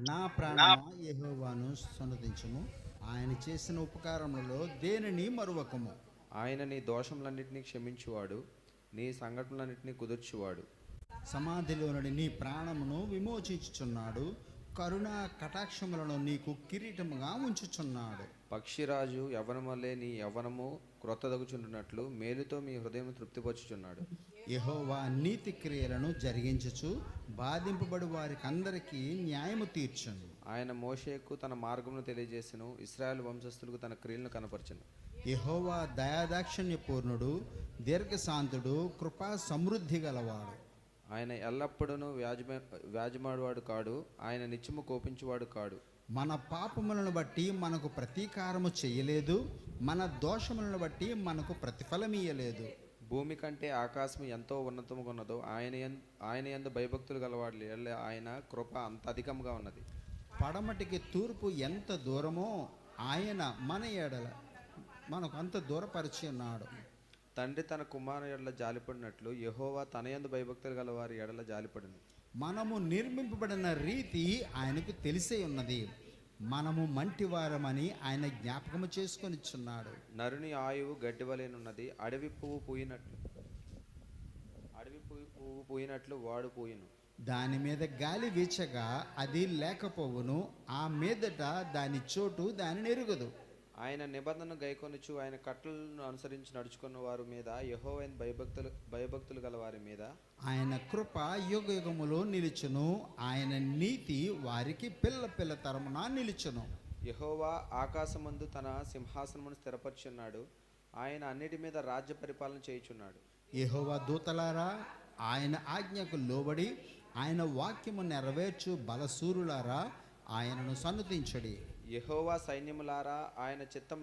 నా ప్రాణమా యెహోవాను సన్నుతించుము. ఆయన చేసిన ఉపకారములలో దేనిని మరువకము. ఆయన నీ దోషములన్నింటినీ క్షమించువాడు, నీ సంఘటనలన్నింటినీ కుదుర్చువాడు. సమాధిలో నుండి నీ ప్రాణమును విమోచించుచున్నాడు. కరుణా కటాక్షములను నీకు కిరీటముగా ఉంచుచున్నాడు. పక్షిరాజు యవ్వనమల్లే నీ యవ్వనము క్రొత్తదగుచుండునట్లు మేలుతో మీ హృదయం తృప్తిపరచుచున్నాడు. యెహోవా నీతి క్రియలను జరిగించుచు బాధింపబడి వారికందరికీ న్యాయము తీర్చును. ఆయన మోషేకు తన మార్గమును తెలియజేసెను, ఇశ్రాయేలు వంశస్థులకు తన క్రియలను కనపరచెను. యెహోవా దయాదాక్షిణ్య పూర్ణుడు, దీర్ఘశాంతుడు, కృపా సమృద్ధి గలవాడు. ఆయన ఎల్లప్పుడూ వ్యాజమాడువాడు కాడు, ఆయన నిత్యము కోపించువాడు కాడు. మన పాపములను బట్టి మనకు ప్రతీకారము చేయలేదు, మన దోషములను బట్టి మనకు ప్రతిఫలమియ్యలేదు. భూమి కంటే ఆకాశం ఎంతో ఉన్నతముగా ఉన్నదో ఆయన యందు భయభక్తులు గలవాడు ఎడల ఆయన కృప అంత అధికంగా ఉన్నది. పడమటికి తూర్పు ఎంత దూరమో ఆయన మన ఎడల మనకు అంత దూరపరిచి ఉన్నాడు. తండ్రి తన కుమారు ఎడల జాలిపడినట్లు యెహోవా తన యందు భయభక్తులు గలవారి ఎడల జాలిపడును. మనము నిర్మింపబడిన రీతి ఆయనకు తెలిసే ఉన్నది. మనము మంటివారమని ఆయన జ్ఞాపకము చేసుకొనిచున్నాడు. నరుని ఆయువు గడ్డివలేనున్నది, అడవి పువ్వు పూయినట్లు వాడు పూయును. దాని మీద గాలి వీచగా అది లేకపోవును, ఆ మీదట దాని చోటు దానిని ఎరుగదు. ఆయన నిబంధన గైకొనుచు ఆయన కట్టలను అనుసరించి నడుచుకున్న వారి మీద యెహోవాయను భయభక్తులు గల వారి మీద ఆయన కృప యుగ యుగములో నిలుచును, ఆయన నీతి వారికి పిల్ల తరమున నిలుచును. యెహోవా ఆకాశమందు తన సింహాసనమును స్థిరపరచున్నాడు, ఆయన అన్నిటి మీద రాజ్య పరిపాలన చేయుచున్నాడు. యెహోవా దూతలారా, ఆయన ఆజ్ఞకు లోబడి ఆయన వాక్యము నెరవేర్చు బలసూరులారా, ఆయనను సన్నుతించడి. యెహోవా సైన్యములారా, ఆయన చిత్తం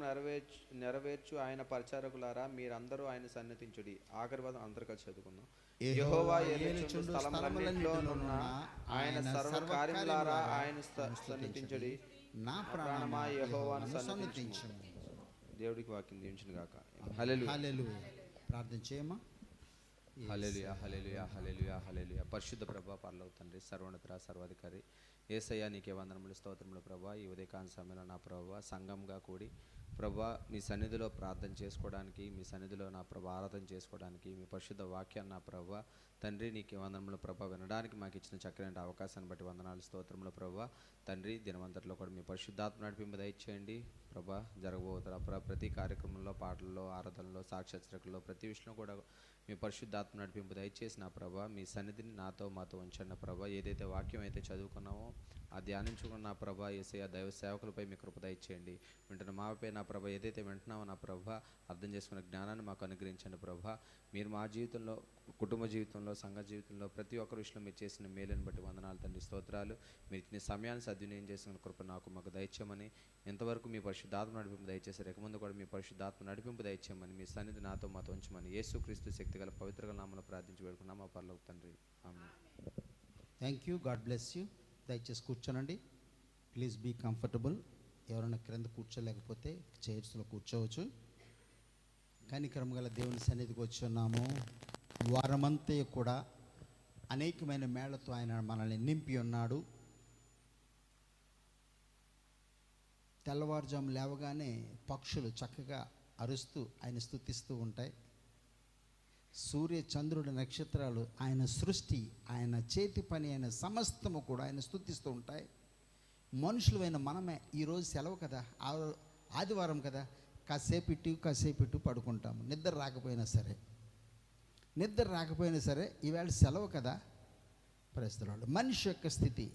నెరవేర్చు ఆయన పరిచారకులారా, మీరందరూ ఆయన సన్నిధించుడి. ఆఖరి వాదం అందరు కలిసి చదువుకుందాం. యెహోవా ఏలుచుండు స్థలములన్నిటిలోనున్న ఆయన సర్వ కార్యములారా ఆయన సన్నిధించుడి. నా ప్రాణమా యెహోవాను సన్నుతించు. దేవుడికి వాక్యం దీవించును గాక. హల్లెలూయా. హల్లెలూయా. ప్రార్థన చేయమా. హల్లెలూయా, హల్లెలూయా, హల్లెలూయా, హల్లెలూయా. పరిశుద్ధ ప్రభా, పరలోక తండ్రి, సర్వోన్నత సర్వాధికారి యేసయ్య, నీకే వందనములు స్తోత్రములు ప్రభా. ఈ ఉదయకాల సమయంలో నా ప్రభా సంఘంగా కూడి ప్రభా మీ సన్నిధిలో ప్రార్థన చేసుకోవడానికి, మీ సన్నిధిలో నా ప్రభా ఆరాధన చేసుకోవడానికి, మీ పరిశుద్ధ వాక్యాన్ని నా ప్రభా తండ్రి నీకే వందనములు ప్రభా వినడానికి మాకు ఇచ్చిన చక్కని అవకాశాన్ని బట్టి వందనాలు స్తోత్రములు ప్రభా. తండ్రి దినవంతట్లో కూడా మీ పరిశుద్ధాత్మ నడిపింపు దయచేయండి ప్రభా. జరగబోతున్న ప్రతి కార్యక్రమంలో, పాటల్లో, ఆరాధనలో, సాక్ష్యచరికల్లో, ప్రతి విషయంలో కూడా మీ పరిశుద్ధాత్మ నడిపింపు దయచేసి నా ప్రభా మీ సన్నిధిని నాతో మాతో ఉంచండి ప్రభా. ఏదైతే వాక్యం అయితే చదువుకున్నామో ఆ ధ్యానించుకున్న నా ప్రభా యేసయ్య దైవ సేవకులపై మీ కృప దయచేయండి. వింటున్న మాపై నా ప్రభా ఏదైతే వింటున్నామో నా ప్రభా అర్థం చేసుకున్న జ్ఞానాన్ని మాకు అనుగ్రహించండి ప్రభా. మీరు మా జీవితంలో, కుటుంబ జీవితంలో, సంఘ జీవితంలో ప్రతి ఒక్కరి విషయంలో మీరు చేసిన మేలుని బట్టి వందనాలు తండ్రి, స్తోత్రాలు. మీరు ఇచ్చిన సమయాన్ని సద్వినియోగం చేసుకున్న కృప మాకు దయచేయమని, ఇంతవరకు మీ పరిశుద్ధాత్మ నడిపింపు దయచేశారు, ఇక ముందు కూడా మీ పరిశుద్ధాత్మ నడిపింపు దయచేయమని, మీ సన్నిధి నాతో మాతో ఉంచమని యేసుక్రీస్తు శక్తిగల పవిత్రగల నామములో ప్రార్థించి వేడుకున్నాం మా పరలోక తండ్రి. ఆమేన్. Thank you. God bless you. దయచేసి కూర్చోనండి. Please be comfortable. ఎవరైనా క్రింద కూర్చోలేకపోతే చైర్స్లో కూర్చోవచ్చు. కనికరం గల దేవుని సన్నిధికి వచ్చి ఉన్నాము. వారమంతా కూడా అనేకమైన మేళ్లతో ఆయన మనల్ని నింపి ఉన్నాడు. తెల్లవారుజాము లేవగానే పక్షులు చక్కగా అరుస్తూ ఆయన స్తుతిస్తూ ఉంటాయి. సూర్య చంద్రుడి నక్షత్రాలు ఆయన సృష్టి, ఆయన చేతి పని, ఆయన సమస్తము కూడా ఆయన స్తుతిస్తూ ఉంటాయి. మనుషులమైన మనమే ఈరోజు సెలవు కదా, ఆదివారం కదా, కాసేపు పడుకుంటాము. నిద్ర రాకపోయినా సరే ఈవేళ సెలవు కదా, ప్రస్తుతాడు మనిషి యొక్క స్థితి.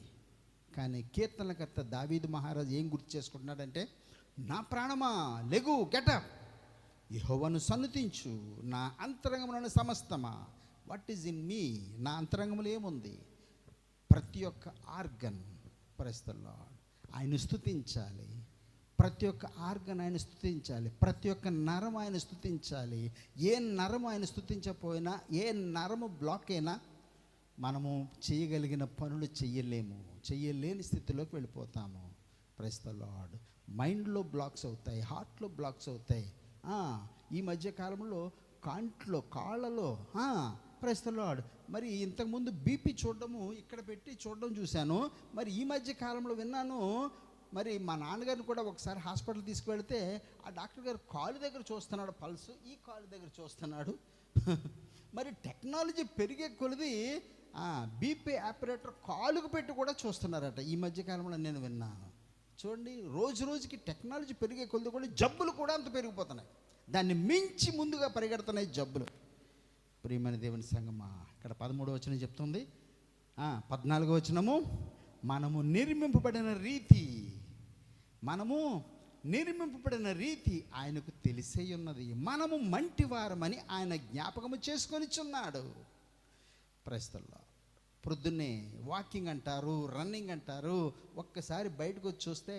కానీ కీర్తనకర్త దావీదు మహారాజు ఏం గుర్తు చేసుకుంటున్నాడంటే, నా ప్రాణమా లెగు, గెటప్, యెహోవాను సన్నుతించు, నా అంతరంగములోని సమస్తమా. వాట్ ఈజ్ ఇన్ మీ, నా అంతరంగంలో ఏముంది? ప్రతి ఒక్క ఆర్గన్ పరిస్థితుల్లో ఆయన స్తుతించాలి. ప్రతి ఒక్క ఆర్గన్ ఆయన స్తుతించాలి. ప్రతి ఒక్క నరం ఆయన స్తుతించాలి. ఏ నరము ఆయన స్తుతించకపోయినా, ఏ నరము బ్లాక్ అయినా మనము చేయగలిగిన పనులు చెయ్యలేని స్థితిలోకి వెళ్ళిపోతాము. Praise the lord. మైండ్లో బ్లాక్స్ అవుతాయి, హార్ట్లో బ్లాక్స్ అవుతాయి. ఈ మధ్య కాలంలో కాళ్ళలో ప్రైజ్ ది లార్డ్. మరి ఇంతకుముందు బీపీ చూడడము ఇక్కడ పెట్టి చూడడం చూశాను. మరి ఈ మధ్య కాలంలో విన్నాను, మరి మా నాన్నగారిని కూడా ఒకసారి హాస్పిటల్ తీసుకువెళ్తే ఆ డాక్టర్ గారు కాలు దగ్గర చూస్తున్నాడు పల్స్, ఈ కాలు దగ్గర చూస్తున్నాడు. మరి టెక్నాలజీ పెరిగే కొలది బీపీ ఆపరేటర్ కాలుకు పెట్టి కూడా చూస్తున్నారట ఈ మధ్యకాలంలో నేను విన్నాను. చూడండి, రోజు రోజుకి టెక్నాలజీ పెరిగే కొలది కూడా జబ్బులు కూడా అంత పెరిగిపోతున్నాయి. దాన్ని మించి ముందుగా పరిగెడుతున్నాయి జబ్బులు. ప్రియమైన దేవుని సంగమా, ఇక్కడ 13వ వచనం చెప్తుంది, 14వ వచనము, మనము నిర్మింపబడిన రీతి ఆయనకు తెలిసే ఉన్నది, మనము మంటివారమని ఆయన జ్ఞాపకము చేసుకొనిచున్నాడు. ప్రస్తుతంలో ప్రొద్దున్నే వాకింగ్ అంటారు, రన్నింగ్ అంటారు, ఒక్కసారి బయటకు వచ్చి చూస్తే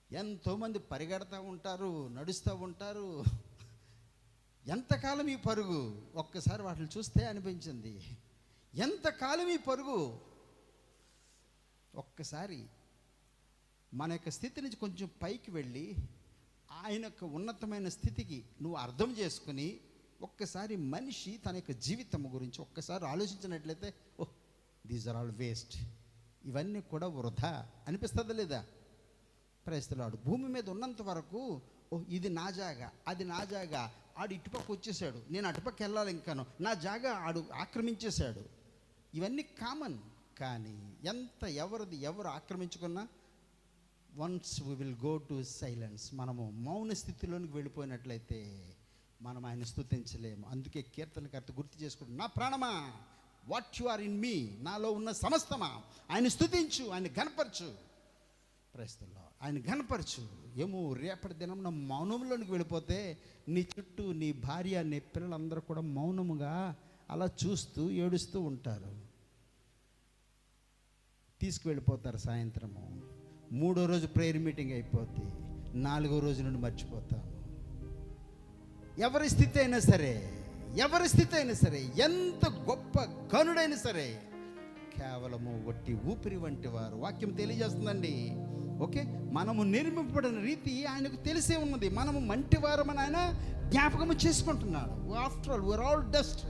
ఎంతోమంది పరిగెడతా ఉంటారు, నడుస్తూ ఉంటారు. ఎంతకాలం ఈ పరుగు? ఒక్కసారి వాటిని చూస్తే అనిపించింది, ఎంతకాలం ఈ పరుగు? ఒక్కసారి మన యొక్క స్థితి నుంచి కొంచెం పైకి వెళ్ళి ఆయన యొక్క ఉన్నతమైన స్థితికి నువ్వు అర్థం చేసుకుని ఒక్కసారి మనిషి తన యొక్క జీవితం గురించి ఒక్కసారి ఆలోచించినట్లయితే, దీస్ ఆర్ ఆల్ వేస్ట్, ఇవన్నీ కూడా వృధా అనిపిస్తుందా లేదా? ప్రయత్నాడు భూమి మీద ఉన్నంత వరకు ఇది నా జాగా, అది నా జాగా, ఆడు ఇటుపక్క వచ్చేసాడు, నేను అటుపక్క వెళ్ళాలి, ఇంకాను నా జాగా ఆడు ఆక్రమించేశాడు, ఇవన్నీ కామన్. కానీ ఎవరు ఆక్రమించుకున్నా once we will go to silence, మనము మౌన స్థితిలోనికి వెళ్ళిపోయినట్లయితే మనం ఆయన స్తుతించలేము. అందుకే కీర్తనకర్త గుర్తు చేసుకుంటూ, నా ప్రాణమా what you are in me, నాలో ఉన్న సమస్తమా ఆయన స్తుతించు, ఆయన ఘనపరచు. ప్రస్తుతంలో ఆయన ఘనపరచు. ఏమో రేపటి దినం మౌనంలోనికి వెళ్ళిపోతే నీ చుట్టూ నీ భార్య, నీ పిల్లలందరూ కూడా మౌనముగా అలా చూస్తూ ఏడుస్తూ ఉంటారు. తీసుకువెళ్ళిపోతారు. సాయంత్రము 3వ రోజు ప్రేయర్ మీటింగ్ అయిపోద్ది, 4వ రోజు నుండి మర్చిపోతాము. ఎవరి స్థితి అయినా సరే, ఎంత గొప్ప గనుడైనా సరే, కేవలము వట్టి ఊపిరి వంటి వారు. వాక్యం తెలియజేస్తుందండి. ఓకే, మనము నిర్మింపబడిన రీతి ఆయనకు తెలిసే ఉన్నది, మనము మంటివారమని ఆయన జ్ఞాపకము చేసుకుంటున్నాడు. After all we are all dust.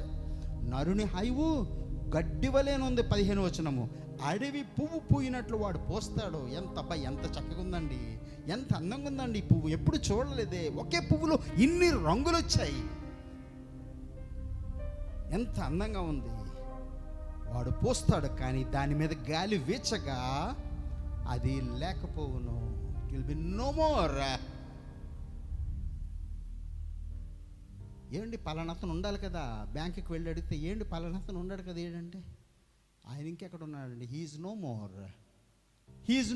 నరుని హైవు గడ్డివలేనుంది. 15వ వచనము, అడవి పువ్వు పూయినట్లు వాడు పోస్తాడు. ఎంత చక్కగా ఉందండి, ఎంత అందంగా ఉందండి ఈ పువ్వు, ఎప్పుడు చూడలేదే, ఒకే పువ్వులో ఇన్ని రంగులు వచ్చాయి, ఎంత అందంగా ఉంది. వాడు పోస్తాడు, కానీ దాని మీద గాలి వీచగా అది లేకపోవును. It will be no more. ఏంటి పలానతను ఉండాలి కదా, బ్యాంకుకి వెళ్ళి అడిగితే ఏంటి పలానతను ఉన్నాడు కదా, ఏంటంటే ఆయన ఇంకెక్కడ ఉన్నాడండి. He is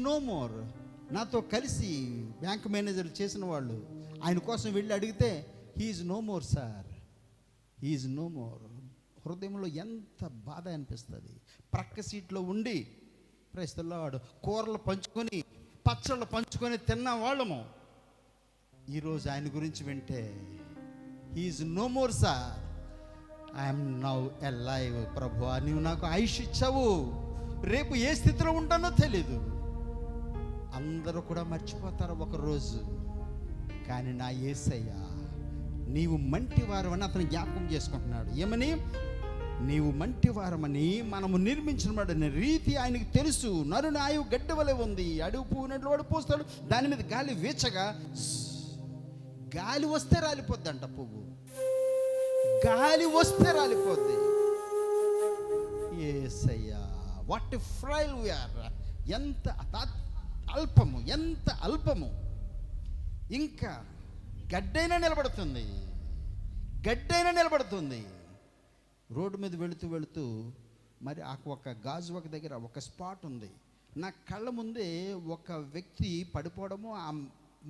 no more. నాతో కలిసి బ్యాంక్ మేనేజర్ చేసిన వాళ్ళు ఆయన కోసం వెళ్ళి అడిగితే he is no more sir, he is no more. హృదయంలో ఎంత బాధ అనిపిస్తుంది. ప్రక్క సీట్లో ఉండి ప్రస్తుతంలో కూరలు పంచుకొని పచ్చళ్ళు పంచుకొని తిన్న వాళ్ళము ఈరోజు ఆయన గురించి వింటే he is no more sir, I'm now alive. ప్రభువా, నీవు నాకు ఆయుష్ ఇచ్చావు, రేపు ఏ స్థితిలో ఉంటానో తెలీదు. అందరూ కూడా మర్చిపోతారు ఒకరోజు, కానీ నా యేసయ్య నీవు మంటివారమని అతను జ్ఞాపకం చేసుకుంటున్నాడు. ఏమని? నీవు మంటివారమని మనము నిర్మించబడిన రీతి ఆయనకు తెలుసు. నరుని ఆయువు గడ్డి వలె ఉంది, అడుగు పువ్వునట్లు వాడు పోస్తాడు, దాని మీద గాలి వీచగా, గాలి వస్తే రాలిపోద్ది అంట పువ్వు, గాలి వస్తే రాలిపోద్ది. యేసయ్యా, వాట్ ఫ్రైల్ వి ఆర్. ఎంత అల్పము. ఇంకా గడ్డైనా నిలబడుతుంది. రోడ్డు మీద వెళుతూ మరి ఒక గాజువాక దగ్గర ఒక స్పాట్ ఉంది. నా కళ్ళ ముందే ఒక వ్యక్తి పడిపోవడము, ఆ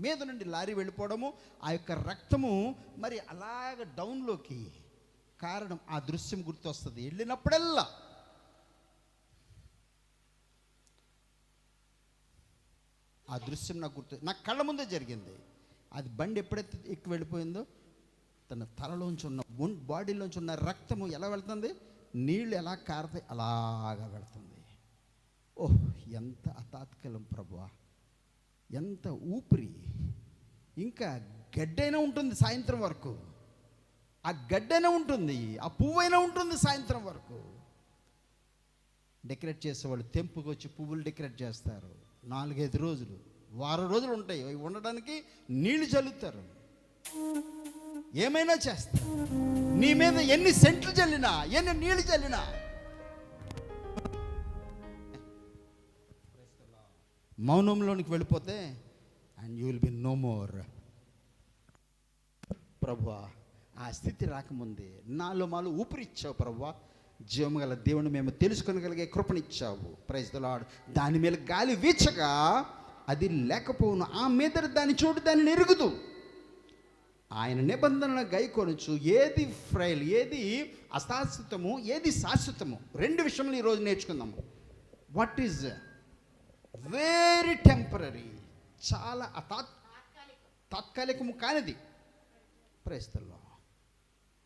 మీద నుండి లారీ వెళ్ళిపోవడము, ఆ యొక్క రక్తము మరి అలాగ డౌన్లోకి కారణం, ఆ దృశ్యం గుర్తొస్తుంది. వెళ్ళినప్పుడల్లా ఆ దృశ్యం నా కళ్ళ ముందే జరిగింది. అది బండి ఎప్పుడైతే ఎక్కి వెళ్ళిపోయిందో తన తలలోంచి ఉన్న బాడీలోంచి ఉన్న రక్తము ఎలా వెళ్తుంది, నీళ్ళు ఎలా కారతాయి అలాగా వెళ్తుంది. ఓహ్, ఎంత అతాత్కలం ప్రభువా, ఎంత ఊపిరి. ఇంకా గడ్డైనా ఉంటుంది సాయంత్రం వరకు, ఆ గడ్డైనా ఉంటుంది, ఆ పువ్వైనా ఉంటుంది సాయంత్రం వరకు. డెకరేట్ చేసేవాళ్ళు తెంపుకు వచ్చి పువ్వులు డెకరేట్ చేస్తారు. 4-5 రోజులు, వారం రోజులు ఉంటాయి. అవి ఉండడానికి నీళ్లు చల్లుతారు, ఏమైనా చేస్తారు. నీ మీద ఎన్ని సెంట్లు చల్లినా, ఎన్ని నీళ్లు చల్లినా, మౌనంలోనికి వెళ్ళిపోతే and you will be no more. ప్రభువా, ఆ స్థితి రాకముందే నాలో మాలో ఊపిరిచ్చావు ప్రభువా. జీవము గల దేవుని మేము తెలుసుకొనగలిగే కృపనిచ్చావు. Praise the Lord. దాని మీద గాలి వీచగా అది లేకపోవును, ఆ మీద దాని చోటు దానిని ఎరుగుదు. ఆయన నిబంధనల గైకొనొచ్చు. ఏది ఫ్రైల్, ఏది అశాశ్వతము, ఏది శాశ్వతము, 2 విషయములు ఈరోజు నేర్చుకుందాము. వాట్ ఈజ్ వెరీ టెంపరీ, చాలా తాత్కాలికము కానిది. Praise the lord.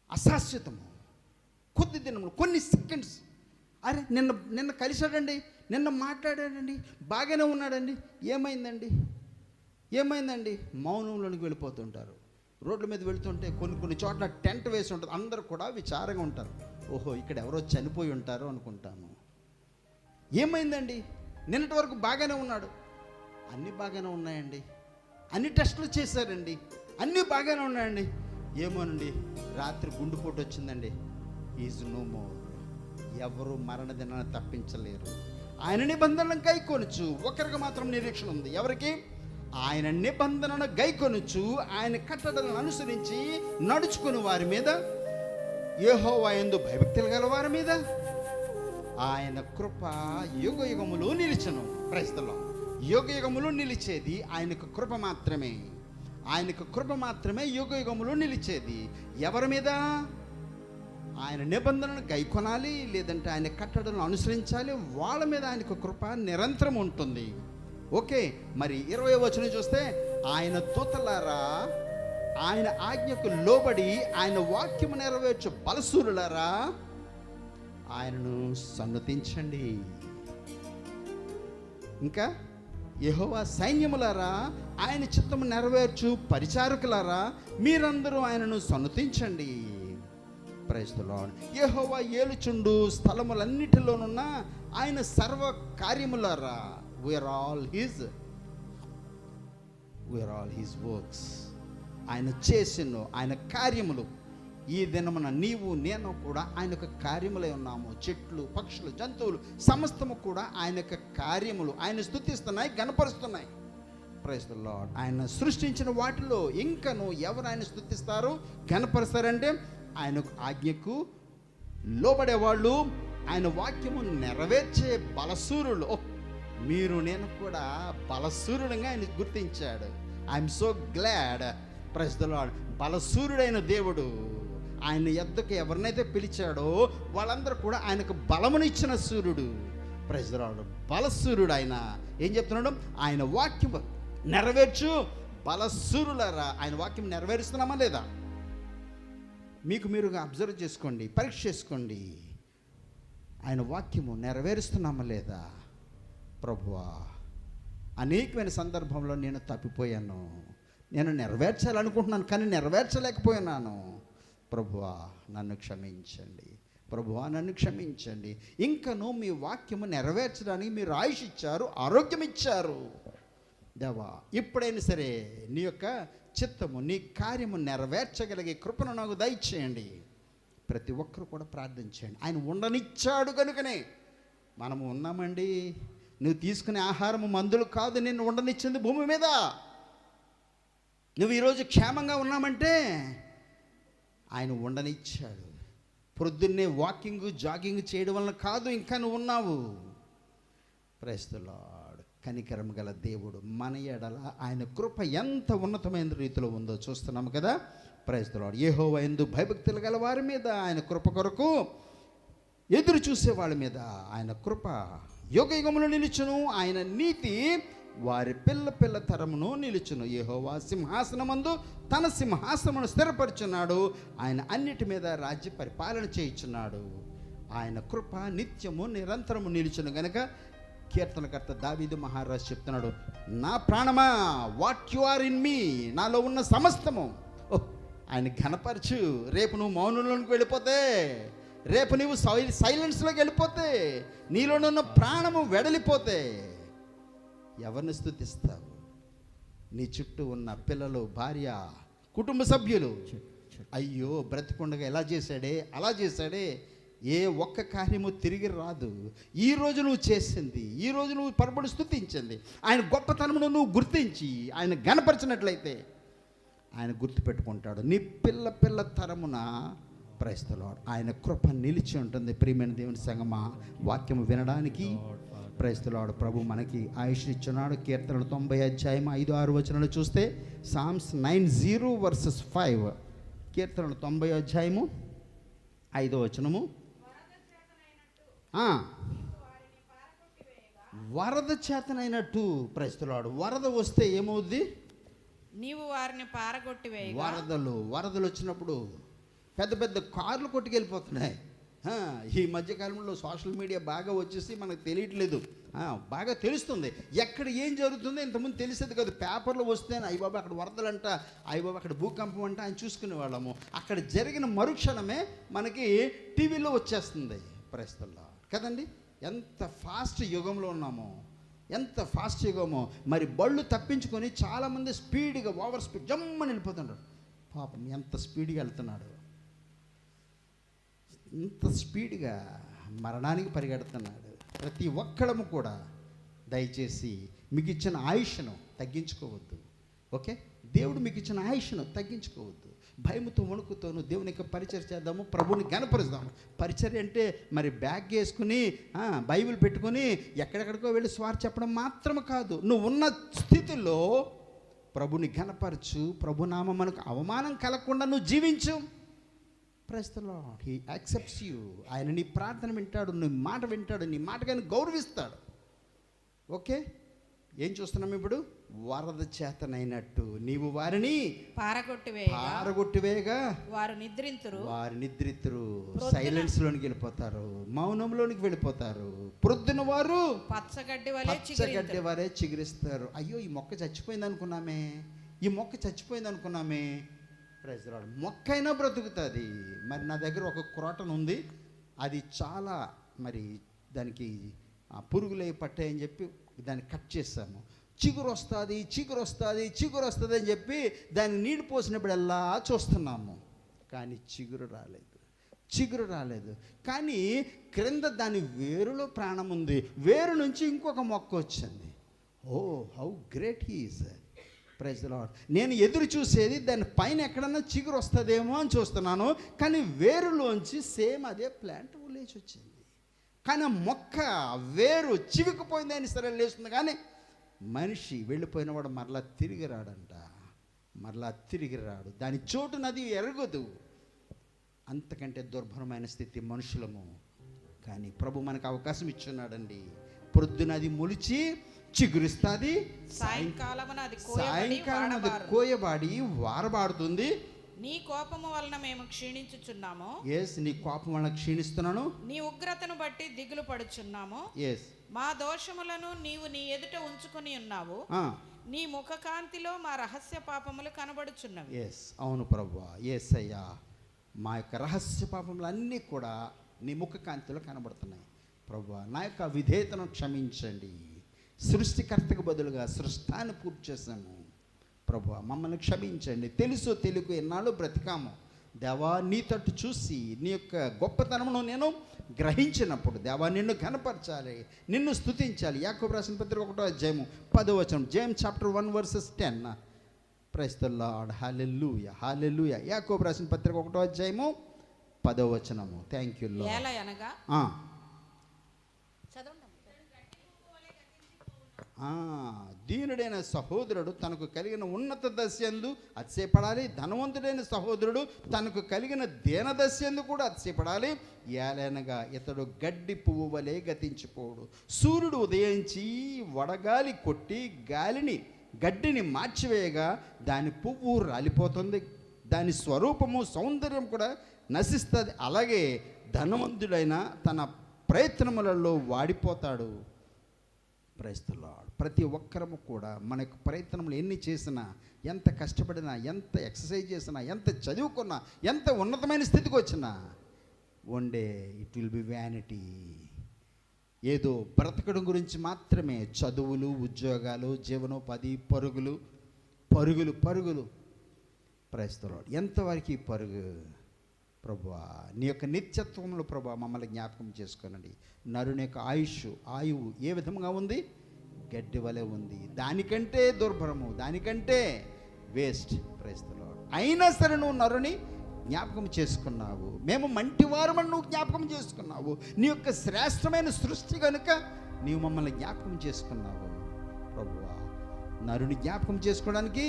అశాశ్వతము, కొద్ది దినములు, కొన్ని సెకండ్స్. అరే నిన్న కలిశాడండి, నిన్న మాట్లాడాడండి, బాగానే ఉన్నాడండి, ఏమైందండి మౌనంలోనికి వెళ్ళిపోతుంటారు. రోడ్ల మీద వెళుతుంటే కొన్ని చోట్ల టెంట్ వేసి ఉంటుంది. అందరూ కూడా విచారంగా ఉంటారు. ఓహో, ఇక్కడ ఎవరో చనిపోయి ఉంటారు అనుకుంటాను. ఏమైందండి? నిన్నటి వరకు బాగానే ఉన్నాడు. అన్నీ బాగానే ఉన్నాయండి, అన్ని టెస్టులు చేశారండి, అన్నీ బాగానే ఉన్నాయండి. ఏమోనండి, రాత్రి గుండెపోటు వచ్చిందండి. Is no more. ఎవరు మరణ దినాన్ని తప్పించలేరు. ఆయన నిబంధనలను గైకొనొచ్చు. ఒకరికి మాత్రం నిరీక్షణ ఉంది. ఎవరికి? ఆయన నిబంధనను గైకొనొచ్చు, ఆయన కట్టడలను అనుసరించి నడుచుకుని వారి మీద, యెహోవా యందు భయభక్తులు గల వారి మీద ఆయన కృప యుగయుగములు నిలిచెను. Praise the Lord. యుగయుగములు నిలిచేది ఆయనకు కృప మాత్రమే. ఆయనకు కృప మాత్రమే యుగయుగములు నిలిచేది. ఎవరి మీద? ఆయన నిబంధనను గైకొనాలి, లేదంటే ఆయన కట్టడలను అనుసరించాలి, వాళ్ళ మీద ఆయనకు కృప నిరంతరం ఉంటుంది. ఓకే, మరి 20వ వచనం చూస్తే, ఆయన దూతలారా ఆయన ఆజ్ఞకు లోబడి ఆయన వాక్యము నెరవేర్చు బలశూరులారా ఆయనను సన్నతించండి. ఇంకా యెహోవా సైన్యములారా ఆయన చిత్తము నెరవేర్చు పరిచారకులారా మీరందరూ ఆయనను సన్నతించండి. Praise the Lord. యెహోవా ఏలుచుండు స్థలములన్నిటిలోనున్న ఆయన సర్వ కార్యములారా, వీఆర్ ఆల్ హిజ్ వర్క్స్. ఆయన చేసిన ఆయన కార్యములు. ఈ దినమున నీవు నేను కూడా ఆయన యొక్క కార్యములై ఉన్నాము. చెట్లు, పక్షులు, జంతువులు సమస్తము కూడా ఆయన యొక్క కార్యములు ఆయన స్తుతిస్తున్నాయి, గణపరుస్తున్నాయి. Praise the Lord. ఆయన సృష్టించిన వాటిలో ఇంకను ఎవరు ఆయన స్తుతిస్తారు, గణపరుస్తారంటే ఆయన ఆజ్ఞకు లోబడేవాళ్ళు, ఆయన వాక్యము నెరవేర్చే బలశూరులు. మీరు నేను కూడా బలశూరుడుగా ఆయన గుర్తించాడు. I'm so glad. Praise the Lord. బలశూరుడైన దేవుడు ఆయన యొద్దకు ఎవరినైతే పిలిచాడో వాళ్ళందరూ కూడా ఆయనకు బలమునిచ్చిన సూర్యుడు. Praise the lord. బలశూరుడు ఆయన. ఏం చెప్తున్నాడు? ఆయన వాక్యం నెరవేర్చు బలశూరులారా. ఆయన వాక్యం నెరవేరుస్తున్నామా లేదా? మీకు మీరుగా అబ్జర్వ్ చేసుకోండి, పరీక్ష చేసుకోండి. ఆయన వాక్యము నెరవేరుస్తున్నామా లేదా? ప్రభువా, అనేకమైన సందర్భంలో నేను తప్పిపోయాను, నేను నెరవేర్చాలనుకుంటున్నాను కానీ నెరవేర్చలేకపోయినాను. ప్రభువా నన్ను క్షమించండి, ప్రభువా నన్ను క్షమించండి. ఇంకను మీ వాక్యము నెరవేర్చడానికి మీరు ఆయుష్ ఇచ్చారు, ఆరోగ్యం ఇచ్చారు. దేవా, ఇప్పుడైనా సరే నీ యొక్క చిత్తము, నీ కార్యము నెరవేర్చగలిగే కృపను నాకు దయచేయండి. ప్రతి ఒక్కరు కూడా ప్రార్థించండి. ఆయన ఉండనిచ్చాడు కనుకనే మనము ఉన్నామండి. నువ్వు తీసుకునే ఆహారము మందులు కాదు నిన్ను ఉండనిచ్చింది భూమి మీద. నువ్వు ఈరోజు క్షేమంగా ఉన్నామంటే ఆయన ఉండనిచ్చాడు. పొద్దున్నే వాకింగ్ జాగింగ్ చేయడం వలన కాదు ఇంకా నువ్వు ఉన్నావు. Praise the lord. కనికరం గల దేవుడు మన ఎడల ఆయన కృప ఎంత ఉన్నతమైన రీతిలో ఉందో చూస్తున్నాము కదా. Praise the Lord. యెహోవా యందు భయభక్తులు గల వారి మీద ఆయన కృప కొరకు ఎదురు చూసే వాళ్ళ మీద ఆయన కృప యుగయుగములు నిలుచును. ఆయన నీతి వారి పిల్ల తరమును నిలుచును. యెహోవా సింహాసనమందు తన సింహాసనమును స్థిరపరుచున్నాడు. ఆయన అన్నిటి మీద రాజ్య పరిపాలన చేయుచున్నాడు. ఆయన కృప నిత్యము నిరంతరము నిలుచును. గనక కీర్తనకర్త దావీదు మహారాజు చెప్తున్నాడు, నా ప్రాణమా what you are in me, నాలో ఉన్న సమస్తము. ఆయన ఘనపరచు. రేపు నువ్వు మౌనంలోనికి వెళ్ళిపోతే, రేపు నువ్వు సైలెన్స్లోకి వెళ్ళిపోతే, నీలోనున్న ప్రాణము వెడలిపోతే ఎవరిని స్తుతిస్తావు? నీ చుట్టూ ఉన్న పిల్లలు, భార్య, కుటుంబ సభ్యులు, అయ్యో బ్రతికుండగా ఎలా చేశాడే, అలా చేశాడే, ఏ ఒక్క కార్యము తిరిగి రాదు. ఈరోజు నువ్వు చేసింది, ఈరోజు నువ్వు పరపడి స్తుతించింది, ఆయన గొప్పతనమును నువ్వు గుర్తించి ఆయన గణపరిచినట్లయితే ఆయన గుర్తుపెట్టుకుంటాడు. నీ పిల్ల తరమున ప్రైస్తలాడు ఆయన కృప నిలిచి ఉంటుంది. ప్రియమైన దేవుని సంగమా, వాక్యము వినడానికి ప్రైస్తలాడు ప్రభు మనకి ఆయుష్నిచ్చున్నాడు. కీర్తనలు 90 అధ్యాయం 5-6 వచనాలు చూస్తే, సామ్స్ 90:5, కీర్తనలు 90 అధ్యాయము 5వ వచనము. వరద చేతనైనట్టు ప్రైస్తలాడు. వరద వస్తే ఏమవుద్ది? నీవు వారిని పారగొట్టివేయగా. వరదలు వచ్చినప్పుడు పెద్ద పెద్ద కార్లు కొట్టుకెళ్ళిపోతున్నాయి. ఈ మధ్యకాలంలో సోషల్ మీడియా బాగా వచ్చేసి మనకు తెలియట్లేదు, బాగా తెలుస్తుంది ఎక్కడ ఏం జరుగుతుందో. ఇంతకుముందు తెలిసేది కాదు, పేపర్లో వస్తేనే అయ్య బాబా అక్కడ వరదలంట, అయ్య బాబా అక్కడ భూకంపం అంట ఆయన చూసుకునే వాళ్ళము. అక్కడ జరిగిన మరుక్షణమే మనకి టీవీలో వచ్చేస్తుంది. ప్రస్తుతంలో కదండి, ఎంత ఫాస్ట్ యుగంలో ఉన్నామో, ఎంత ఫాస్ట్ యుగమో. మరి బళ్ళు తప్పించుకొని చాలామంది స్పీడ్గా, ఓవర్ స్పీడ్ జమ్మని వెళ్ళిపోతున్నాడు. పాపం ఎంత స్పీడ్గా వెళ్తున్నాడు, ఇంత స్పీడ్గా మరణానికి పరిగెడుతున్నాడు. ప్రతి ఒక్కడము కూడా దయచేసి మీకు ఇచ్చిన ఆయుష్ను తగ్గించుకోవద్దు. ఓకే, దేవుడు మీకు ఇచ్చిన ఆయుష్ను తగ్గించుకోవద్దు. భయముతో వణుకుతోను దేవుని యొక్క పరిచర్య చేద్దాము, ప్రభుని గణపరుస్తాము. పరిచర్య అంటే మరి బ్యాగ్ వేసుకుని బైబిల్ పెట్టుకొని ఎక్కడెక్కడికో వెళ్ళి స్వార్థ చెప్పడం మాత్రమే కాదు. నువ్వు ఉన్న స్థితిలో ప్రభుని గణపరచు. ప్రభునామం మనకు అవమానం కలగకుండా నువ్వు జీవించు. Praise the lord. He accepts you. ఆయన నీ ప్రార్థన వింటాడు, నీ మాట వింటాడు, నీ మాటగాని గౌరవిస్తాడు. ఓకే, ఏం చూస్తున్నాం ఇప్పుడు? వరద చేతనైనట్టు నీవు వారిని పారగొట్టివేయగా వారు నిద్రింతురు. సైలెన్స్ లోనికి వెళ్ళిపోతారు, మౌనంలోనికి వెళ్ళిపోతారు. ప్రొద్దున వారు పచ్చగడ్డి వలె చిగురిస్తారు. అయ్యో ఈ మొక్క చచ్చిపోయింది అనుకున్నామే, ప్రైజ్ ది లార్డ్. మొక్కైనా బ్రతుకుతుంది. మరి నా దగ్గర ఒక క్రోటన్ ఉంది, అది చాలా మరి దానికి పురుగులే పట్టాయని చెప్పి దాన్ని కట్ చేసాము. చిగురు వస్తుంది అని చెప్పి దాన్ని నీళ్ళు పోసినప్పుడల్లా చూస్తున్నాము, కానీ చిగురు రాలేదు. కానీ క్రింద దాని వేరులో ప్రాణం ఉంది. వేరు నుంచి ఇంకొక మొక్క వచ్చింది. Oh how great he is. Praise the lord. నేను ఎదురు చూసేది దాని పైన ఎక్కడన్నా చిగురు వస్తుందేమో అని చూస్తున్నాను, కానీ వేరులోంచి సేమ్ అదే ప్లాంట్ లేచి వచ్చింది. కానీ ఆ మొక్క వేరు చివికిపోయిందని సరే లేస్తుంది, కానీ మనిషి వెళ్ళిపోయిన వాడు మరలా తిరిగి రాడు. దాని చోటు నది ఎరగదు. అంతకంటే దుర్భరమైన స్థితి మనుషులము. కానీ ప్రభు మనకు అవకాశం ఇచ్చున్నాడండి. ప్రొద్దున అది మొలిచి చిగురిస్తుంది, సాయంకాలం అది కోయబాడి వారబాడుతుంది. నీ కోపము వలన మేము క్షీణించుచున్నాము. నీ కోపం వలన క్షీణిస్తున్నాను. నీ ఉగ్రతను బట్టి దిగులు పడుచున్నాము. మా దోషములను నీవు నీ ఎదుట ఉంచుకొని ఉన్నావు. నీ ముఖ కాంతిలో మా రహస్య పాపములు కనబడుచున్నవి. అవును ప్రభువా, యేసయ్యా, మా యొక్క రహస్య పాపములు అన్నీ కూడా నీ ముఖ కాంతిలో కనబడుతున్నాయి. ప్రభువా, నా యొక్క విధేయతను క్షమించండి. సృష్టికర్తకు బదులుగా సృష్టాన్ని పూర్తి చేశాము. ప్రభువా, మమ్మల్ని క్షమించండి. తెలుసో తెలియక ఎన్నాళ్ళు బ్రతికాము. దేవా, నీ తట్టు చూసి నీ యొక్క గొప్పతనమును నేను గ్రహించినప్పుడు దేవా నిన్ను కనపరచాలి, నిన్ను స్తుతించాలి. యాకోబు రాసిన పత్రిక 1వ అధ్యాయము 10వ వచనం, James chapter 1:10. Praise the Lord. హల్లెలూయా, హల్లెలూయా. యాకోబు రాసిన పత్రిక 1వ అధ్యాయము 10వ వచనము. Thank you lord. దీనుడైన సహోదరుడు తనకు కలిగిన ఉన్నత దశయందు అతిశయపడాలి. ధనవంతుడైన సహోదరుడు తనకు కలిగిన దీనదశయందు కూడా అతిశయపడాలి. ఏలనగా ఇతడు గడ్డి పువ్వు వలె గతించిపోడు. సూర్యుడు ఉదయించి వడగాలి కొట్టి గడ్డిని మార్చివేయగా దాని పువ్వు రాలిపోతుంది, దాని స్వరూపము సౌందర్యం కూడా నశిస్తుంది. అలాగే ధనవంతుడైన తన ప్రయత్నములలో వాడిపోతాడు. Praise the Lord. ప్రతి ఒక్కరము కూడా మన యొక్క ప్రయత్నములు ఎన్ని చేసినా, ఎంత కష్టపడినా, ఎంత ఎక్సర్సైజ్ చేసినా, ఎంత చదువుకున్నా, ఎంత ఉన్నతమైన స్థితికి వచ్చినా one day it will B vanity. ఏదో బ్రతకడం గురించి మాత్రమే చదువులు, ఉద్యోగాలు, జీవనోపాధి, పరుగులు పరుగులు పరుగులు. Praise the lord. ఎంతవరకు ఈ పరుగు ప్రభువా? నీ యొక్క నిత్యత్వంలో ప్రభువా మమ్మల్ని జ్ఞాపకం చేసుకోనండి. నరుని యొక్క ఆయువు ఏ విధంగా ఉంది? గడ్డి వలె ఉంది. దానికంటే దుర్భరము, దానికంటే వేస్ట్. Praise the lord. అయినా సరే నువ్వు నరుని జ్ఞాపకం చేసుకున్నావు. మేము మంటివారమని నువ్వు జ్ఞాపకం చేసుకున్నావు. నీ యొక్క శ్రేష్టమైన సృష్టి కనుక నీవు మమ్మల్ని జ్ఞాపకం చేసుకున్నావు ప్రభువా. నరుని జ్ఞాపకం చేసుకోవడానికి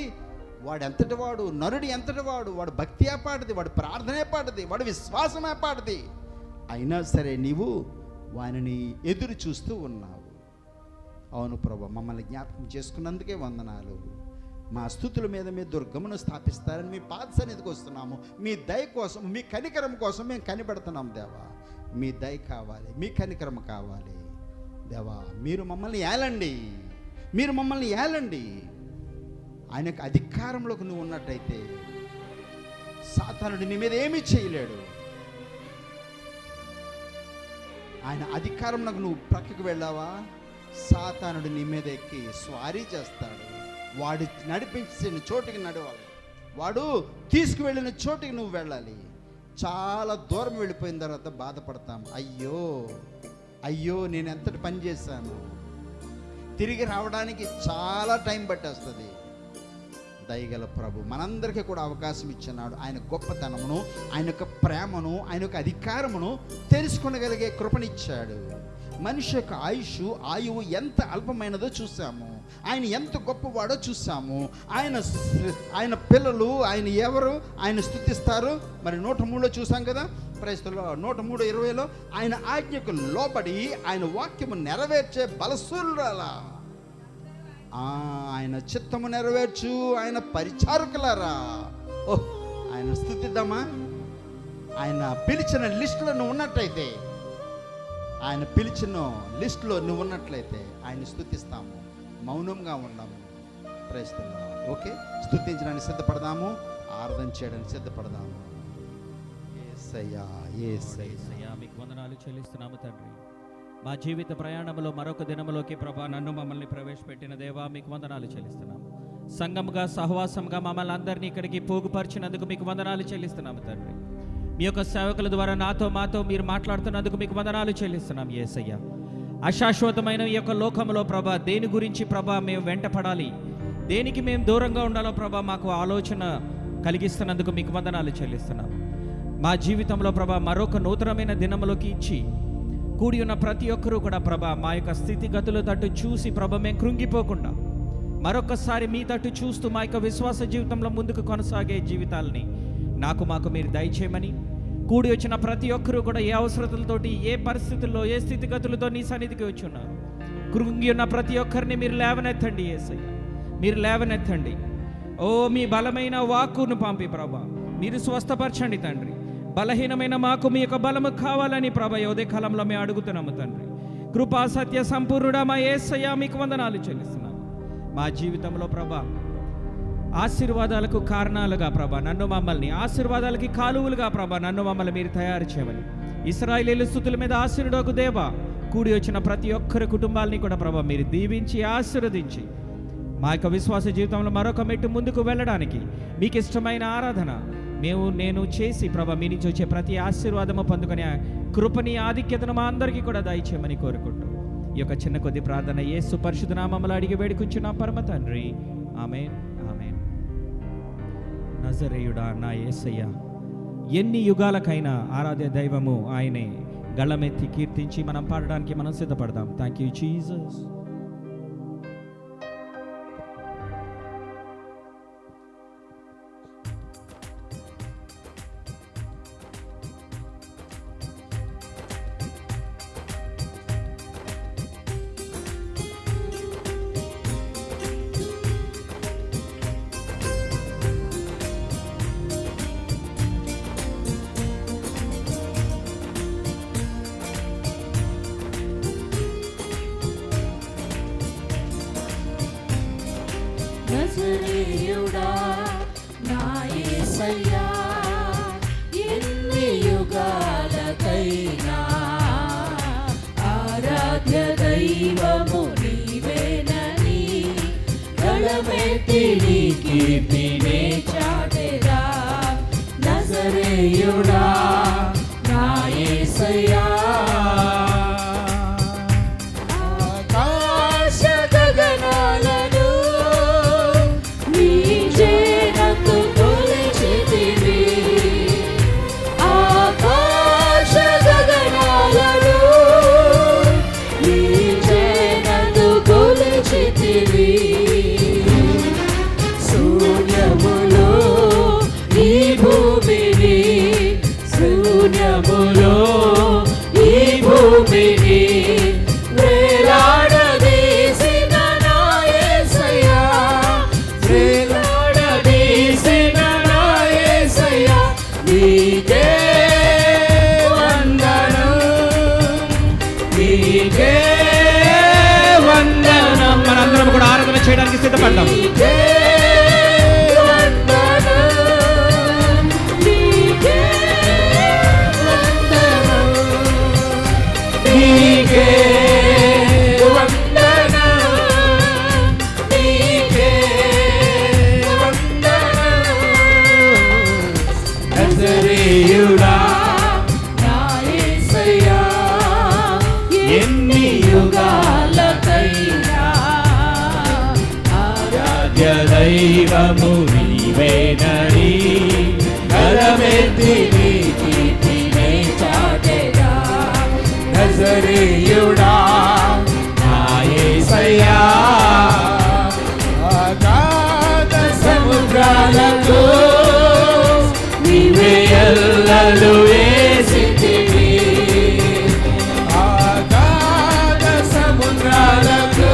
వాడు ఎంతటి వాడు, నరుడు ఎంతటి వాడు, వాడు భక్తి ఏపాటిది, వాడు ప్రార్థన ఏపాటిది, వాడు విశ్వాసం ఏపాటిది. అయినా సరే నీవు వానిని ఎదురు చూస్తూ ఉన్నావు. అవును ప్రభు, మమ్మల్ని జ్ఞాపకం చేసుకున్నందుకే వందనాలు. మా స్తుతుల మీద మీ దుర్గమును స్థాపిస్తారని మీ పాద సన్నిధికి వస్తున్నాము. మీ దయ కోసం, మీ కనికరం కోసం మేము కనిపెడుతున్నాం దేవా. మీ దయ కావాలి, మీ కనికరం కావాలి దేవా. మీరు మమ్మల్ని ఏలండి, మీరు మమ్మల్ని ఏలండి. ఆయనకు అధికారంలోకి నువ్వు ఉన్నట్టయితే సాతానుడు నీ మీద ఏమీ చేయలేడు. ఆయన అధికారంలోకి నువ్వు ప్రక్కకు వెళ్ళావా, సాతానుడు నీ మీద ఎక్కి స్వారీ చేస్తాడు. వాడు నడిపించిన చోటికి నడవాలి, వాడు తీసుకువెళ్ళిన చోటికి నువ్వు వెళ్ళాలి. చాలా దూరం వెళ్ళిపోయిన తర్వాత బాధపడతాం. అయ్యో అయ్యో నేను ఎంతటి పని చేశాను. తిరిగి రావడానికి చాలా టైం పట్టేస్తుంది. దయగల ప్రభు మనందరికీ కూడా అవకాశం ఇచ్చినాడు. ఆయన గొప్పతనమును, ఆయన యొక్క ప్రేమను, ఆయన యొక్క అధికారమును తెలుసుకొనగలిగే కృపనిచ్చాడు. మనిషి యొక్క ఆయువు ఎంత అల్పమైనదో చూసాము. ఆయన ఎంత గొప్పవాడో చూసాము. ఆయన పిల్లలు ఆయన ఎవరు ఆయన స్తుతిస్తారు. మరి 103లో చూసాం కదా, ప్రైస్తులో 103:20 ఆయన ఆజ్ఞకు లోబడి ఆయన వాక్యము నెరవేర్చే బలసూరులారా, ఆయన చిత్తము నెరవేర్చు ఆయన పరిచారకులారా. ఓహ్, ఆయన స్తుతిద్దామా? ఆయన పిలిచిన లిస్టులో నువ్వు ఉన్నట్లయితే, ఆయన పిలిచిన లిస్టులో నువ్వు ఉన్నట్లయితే ఆయన స్తుతిస్తాము. మౌనంగా ఉన్నాము. Praise the lord. ఓకే, స్తుతించడానికి సిద్ధపడదాము, ఆరాధన చేయడానికి సిద్ధపడదాము. యేసయ్యా యేసయ్యా మీకు వందనాలు చెల్లిస్తున్నాము తండ్రి. మా జీవిత ప్రయాణంలో మరొక దినములోకి ప్రభా నన్ను మమ్మల్ని ప్రవేశపెట్టిన దేవా మీకు వందనాలు చెల్లిస్తున్నాము. సంఘముగా సహవాసంగా మమ్మల్ని అందరినీ ఇక్కడికి పోగుపరిచినందుకు మీకు వందనాలు చెల్లిస్తున్నాము తండ్రి. మీ యొక్క సేవకుల ద్వారా మాతో మీరు మాట్లాడుతున్నందుకు మీకు వందనాలు చెల్లిస్తున్నాం యేసయ్య. అశాశ్వతమైన ఈ యొక్క లోకంలో ప్రభా దేని గురించి ప్రభా మేము వెంటపడాలి, దేనికి మేము దూరంగా ఉండాలో ప్రభా మాకు ఆలోచన కలిగిస్తున్నందుకు మీకు వందనాలు చెల్లిస్తున్నాం. మా జీవితంలో ప్రభా మరొక నూతనమైన దినములోకి ఇచ్చి కూడి ఉన్న ప్రతి ఒక్కరూ కూడా ప్రభా మా యొక్క స్థితిగతుల తట్టు చూసి ప్రభా మేము కృంగిపోకుండా మరొకసారి మీ తట్టు చూస్తూ మా యొక్క విశ్వాస జీవితంలో ముందుకు కొనసాగే జీవితాలని మాకు మీరు దయచేయమని, కూడి వచ్చిన ప్రతి ఒక్కరూ కూడా ఏ అవసరతలతోటి, ఏ పరిస్థితుల్లో, ఏ స్థితిగతులతో నీ సన్నిధికి వచ్చి ఉన్నారు. కృంగి ఉన్న ప్రతి ఒక్కరిని మీరు లేవనెత్తండి యేసయ్య, మీరు లేవనెత్తండి. ఓ మీ బలమైన వాక్కును పంపి ప్రభా మీరు స్వస్థపరచండి తండ్రి. బలహీనమైన మాకు మీ యొక్క బలము కావాలని ప్రభా ఉదయ కాలంలో మేము అడుగుతున్నాము తండ్రి. కృపా సత్య సంపూర్ణుడా మా యేసయ్య మీకు వందనాలు చెల్లిస్తున్నాము. మా జీవితంలో ప్రభా ఆశీర్వాదాలకు కారణాలుగా ప్రభా నన్ను మమ్మల్ని, ఆశీర్వాదాలకి కాలువలుగా ప్రభా నన్ను మమ్మల్ని మీరు తయారు చేయమని, ఇశ్రాయేలీయుల స్తుతుల మీద ఆశీర్వాదకు దేవా కూడి వచ్చిన ప్రతి ఒక్కరి కుటుంబాలని కూడా ప్రభా మీరు దీవించి ఆశీర్వదించి మా యొక్క విశ్వాస జీవితంలో మరొక మెట్టు ముందుకు వెళ్ళడానికి మీకు ఇష్టమైన ఆరాధన నేను చేసి ప్రభా మీ నుంచి వచ్చే ప్రతి ఆశీర్వాదము పొందుకునే కృపని, ఆధిక్యతను మా అందరికీ కూడా దయచేయమని కోరుకుంటూ ఈ యొక్క చిన్న కొద్ది ప్రార్థన యేసు పరిశుద్ధ నామములో అడిగి వేడుకుంటున్నాం పరమ తండ్రి. ఆమేన్ ఆమేన్. నజరేయుడా నా యేసయ్య, ఎన్ని యుగాలకైనా ఆరాధ్య దైవము ఆయనే. గళమెత్తి కీర్తించి మనం పాడడానికి మనం సిద్ధపడదాం. Thank you Jesus. నజరేయుడా నా యేసయ్యా ఎన్ని యుగాలకైనా ఆరాధ్య దైవము నీవేనని గళమెత్తి నీ కీర్తినే చాటెదా నజరేయుడా నా యేసయ్యా ఆకాశ గగనాలను నీ చేనందు కొలిచితివి ఆకాశ గగనాలను నీ చేనందు కొలిచితివి శూన్యములో ఈ భూమిని శూన్యములో ఈ భూమిని వేలాడదీసిన నా యేసయ్యా వేలాడదీసిన నా యేసయ్యా నీకే వందనం నీకే వందనం. మనందరం కూడా ఆరాధన చేయడానికి సిద్ధపడ్డాం. నీకే వందనం నీకే వందనం నీకే వందనం నీకే వందనం నజరేయుడా నా యేసయ్యా ఎన్ని యుగాలకైనా ఆరాధ్య దైవము నీవేనని గళమెత్తి నీ కీర్తినే చాటెదా నజరేయుడా నా యేసయ్యా అగాధ సముద్రాలకు నీవే ఎల్లలు వేసితివి అగాధ సముద్రాలకు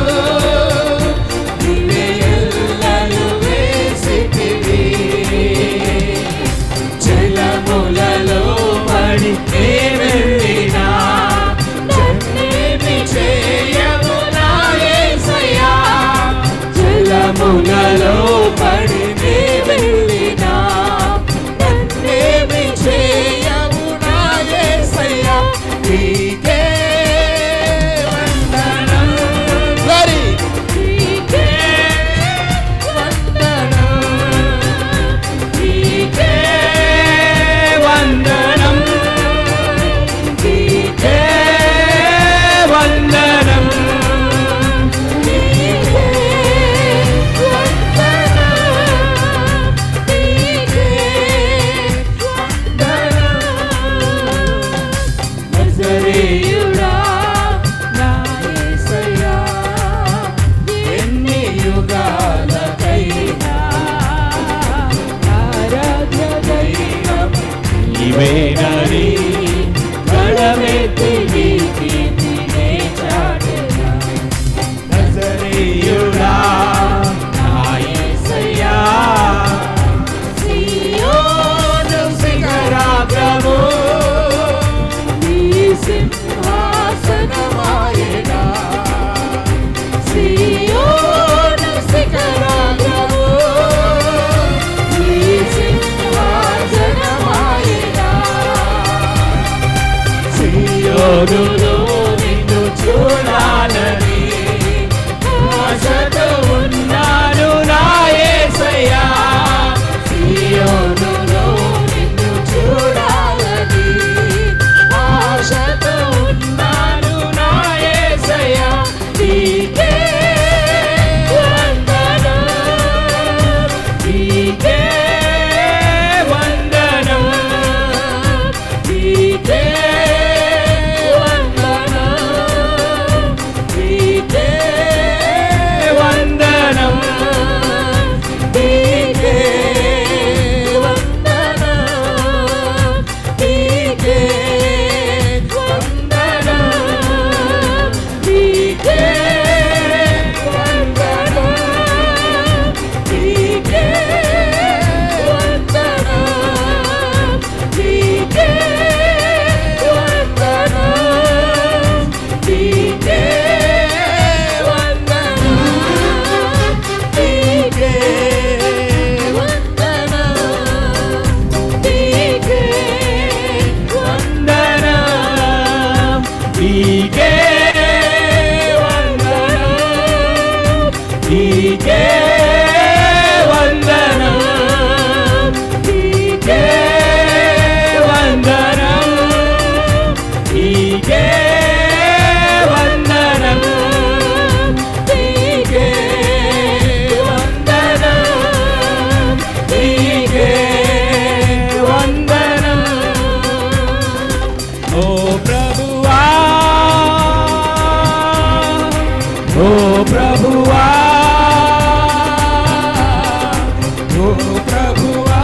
నీవే ఎల్లలు వేసితివి జలములలో పడి నే వెళ్ళినా నన్నేమి చేయవు నా యేసయ్యా జలములలో పడి నే వెళ్ళినా నన్నేమి చేయవు నా యేసయ్యా నీకే వందనం నీకే వందనం నీకే వందనం నీకే వందనం నీకే వందనం నీకే వందనం నజరేయుడా నా యేసయ్యా ఎన్ని యుగాలకైనా ఆరాధ్య దైవము నీవేనని గళమెత్తి నీ కీర్తినే చాటెదా నజరేయుడా నా యేసయ్యా సీయోను శిఖరాగ్రము నీ సింహాసనమాయెనా సీయోను శిఖరాగ్రము నీ సింహాసనమాయెనా సీయోనులో నిన్ను చూడాలని ఆశతో ఉన్నాను నా యేసయ్యా సీయోనులో నిన్ను చూడాలని ఆశతో ఉన్నాను నా యేసయ్యా నీకే వందనం నీకే వందనం నీకే వందనం నీకే వందనం, నీకే వందనం, నీకే వందనం, నీకే వందనం, నీకే వందనం. ఓ ప్రభువా, ఓ ప్రభువా, ఓ ప్రభువా,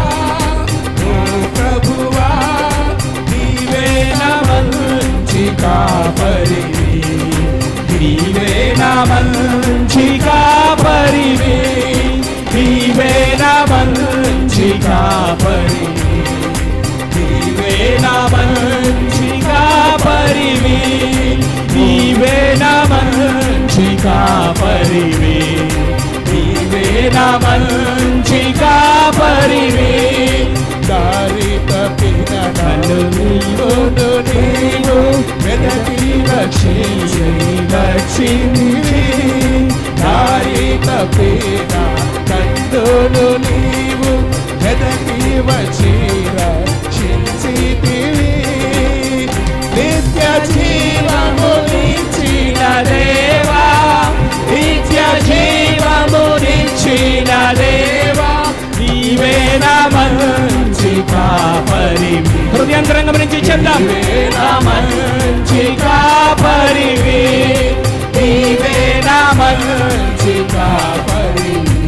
ఓ ప్రభువా, నీవే నా మంచి కాపరివి, నీవే నా మంచి కాపరివి, నీవే నా మంచి కాపరివి, నీవే నా మంచి కాపరివి, నీవే నా మంచి కాపరివి, నీవే నా మంచి కాపరివి. దారి తప్పిన నన్ను నీవు వెదకి రక్షించివి, దారి తప్పిన కన్నులు నీవు వెదకి వచ్చి రక్షించితివి. నిత్య జీవమునిచ్చిన దేవా, నిత్య జీవమునిచ్చిన దేవా, నీవే నా మంచి కాపరివి. హృదయాంతరంగం నుంచి చెప్దాం. నీవే నా మంచి కాపరివి, నీవే నా మంచి కాపరివి,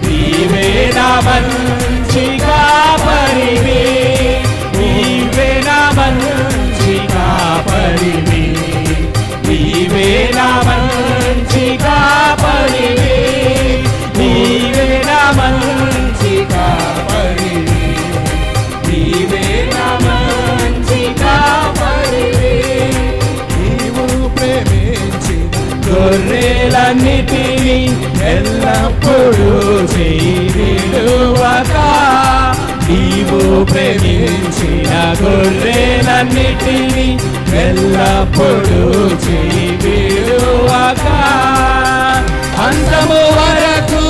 నీవే నా మంచి కాపరివి, నీవే నా మంచి కాపరివి, నీవే నా మంచి కాపరివి, నీవే నా మంచి కాపరివి, నీవే నా మంచి కాపరివి. నీవు ప్రేమించిన గొర్రెలన్నిటినీ ఎల్లప్పుడూ చేయువాక, నీవు ప్రేమించిన గొర్రెలన్నిటినీ ఎల్లప్పుడూ చేయువాక, అంతము వరకు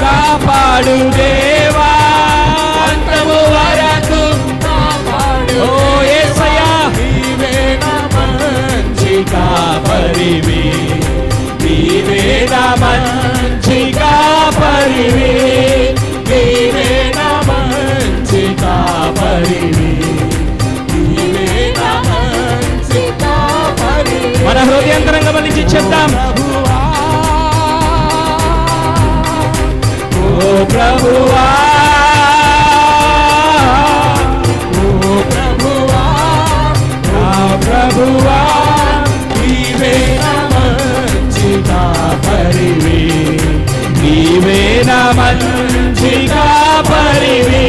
కాపాడు దేవా, అంతము వరకు కాపాడు. ఓ యేసయ్యా, నీవే నా మంచి కాపరివి, నీవే నా మంచి కాపరివి, నీవే నా మంచి కాపరివి, నీవే నా మంచి కాపరివి. మన హృదయాంతరంగం నుంచి చెప్తాం. ఓ ప్రభువా, ఓ ప్రభువా, నా ప్రభువా, నీవే నా మంచి కాపరివి, నీవే నా మంచి కాపరివి,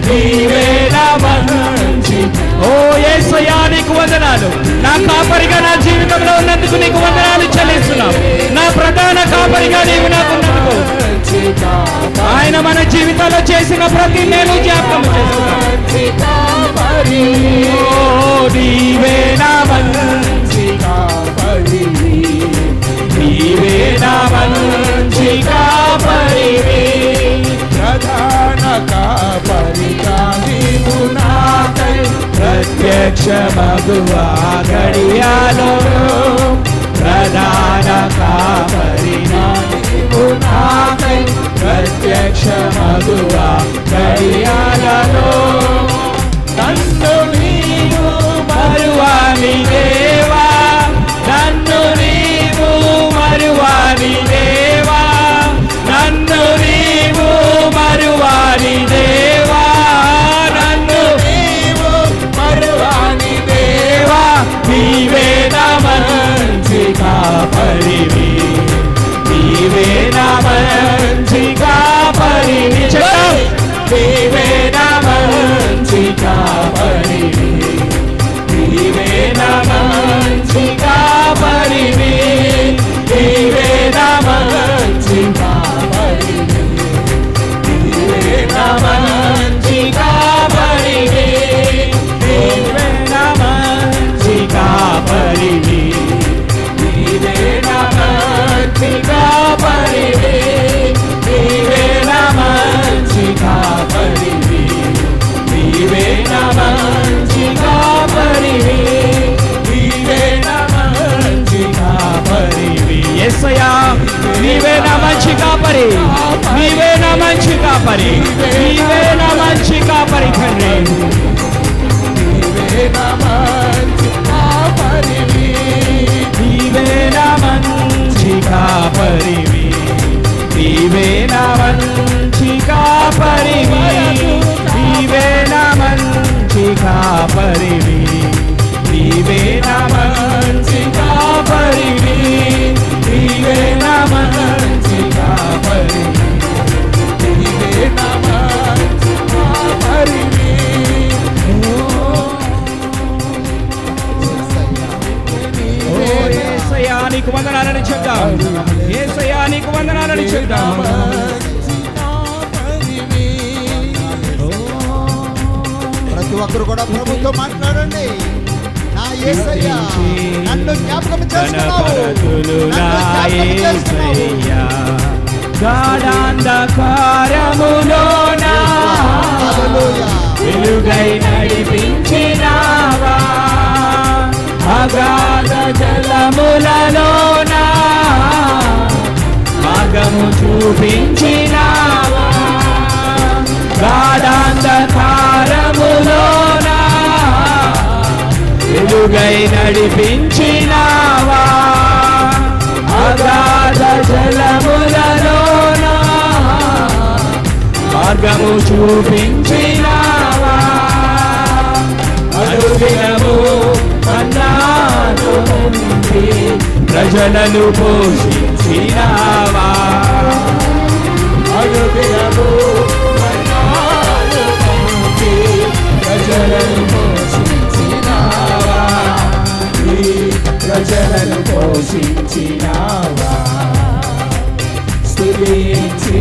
నీవే నా మంచి. ఓ యేసయ్యా, నీకు వందనాలు. నా కాపరిగా నా జీవితంలో ఉన్నందుకు నీకు వందనాలు చెల్లిస్తున్నావు. నా ప్రధాన కాపరిగా నీవు నాకున్నందుకు, ఆయన మన జీవితంలో చేసిన ప్రతి మేలు జ్ఞాపకం చేస్తున్నావు. నీవే నా మంచి కాపరివి, నీవే నా మంచి కాపరివి, ప్రధాన కాపరిగా నీవు నాకై ప్రత్యక్ష మగువా గడియాలో, ప్రధాన కాపరిగా నీవు నాకై ప్రత్యక్ష మగువా గడియాలలో, నన్ను నీవు మరువాని దేవా, నన్ను నీవు మరువాని దేవా, నన్ను నీవు మరువాని దేవా, నన్ను నీవు మరువాని దేవా, నీవే నా మంచి కాపరివి, నీవే నా మంచి కాపరివి. నీవే నా మంచి కాపరివి, నీవే నా మంచి కాపరివి, నీవే నా మంచి కాపరివి, నీవే నా మంచి కాపరివి, నీవే నా మంచి కాపరివి, నీవే నా మంచి కాపరివి. యేసయ్యా నీవే నా మంచి కాపరి, నీవే నా మంచి కాపరి, నీవే నా మంచి కాపరి తండ్రి. నీవే నా మంచి కాపరివి, నీవే నా మంచి కాపరివి, నీవే నా మంచి కాపరివి, నీవే నా మంచి కాపరివి, నీవే నా మంచి కాపరివి, నీవే నా మంచి కాపరివి, నీవే నా మంచి కాపరివి. ఓ యేసయ్యా నీకు వందనాలని చెప్తాం, యేసయ్యా నీకు వందనాలని చెప్తాం. ప్రతి ఒక్కరు కూడా ప్రభుత్వం మాట్లాడండి. నా యేసయ్య నన్ను జ్ఞాపకం చేసుకున్నావు, నన్ను జ్ఞాపకం చేసుకున్నావు. గాఢాంధకారములోన హల్లెలూయా. వెలుగై నడిపించినావా, అగాధ జలములలోన మార్గము చూపించినావా, గాఢాంధకారములోన వెలుగై నడిపించినావా, అగాధ జలములలోన మార్గము చూపించినావా, అనుదినము మన్నాను నుండి ప్రజలను పోషించినావా, అనుదినము మన్నాను నుండి ప్రజలను పోషించినావా, ఈ ప్రజలను పోషించినావా. స్తుతించి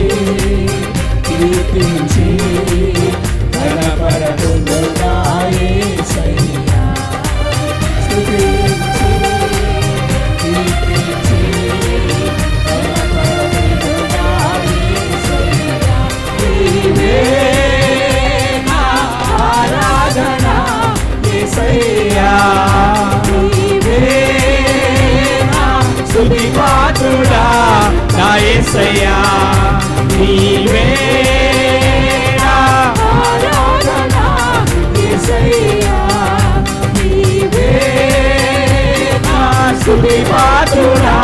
కీర్తించి ఘనపరతును నా యేసయ్యా. స్తుతించి కీర్తించి ఘనపరతును నా యేసయ్యా. నీవే నా ఆరాధన యేసయ్యా. నీవే నా స్తుతి పాత్రుడా నా యేసయ్యా, నీవే నా ఆరాధన యేసయ్యా. నీవే నా స్తుతి పాత్రుడా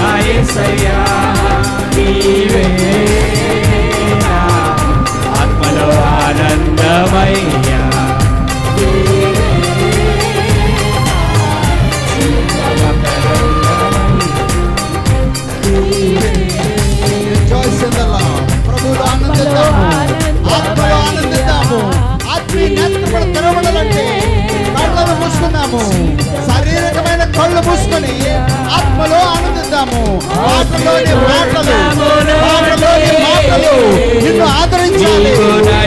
నా యేసయ్యా, నీవే నా ఆత్మలో ఆనందమయ్యా. Rejoice in the Lord. ప్రభువులో ఆనందిద్దాము, ఆత్మలో ఆనందిద్దాము. ఆత్మీయ నేత్రములు తెరవబడాలంటే కళ్ళను మూసుకుందాము, శారీరకమైన కళ్ళు మూసుకొని ఆత్మలో ఆనందిద్దాము. మాటలోని మాటలు, మాటలోని మాటలు నిన్ను ఆదరించాలి,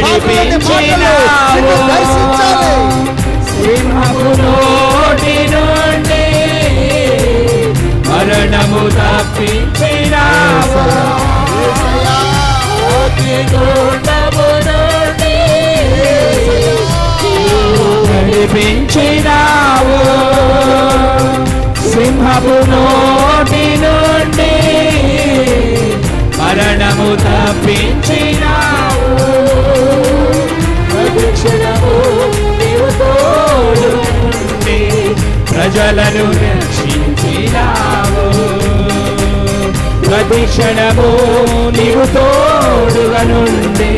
మాటలోని మాటలు నిన్ను దర్శించాలి. సింహపు నోటి నుండి మరణము తప్పించినావా, యేసయ్యా, అగ్నిగుండము నుండి నడిపించినావు, సింహపు నోటి నుండి మరణము తప్పించినావు, ప్రతిక్షణము నీవు తోడు నుండి ప్రజలను రక్షించినావు, ప్రతి క్షణము నీవు తోడుగా నుండి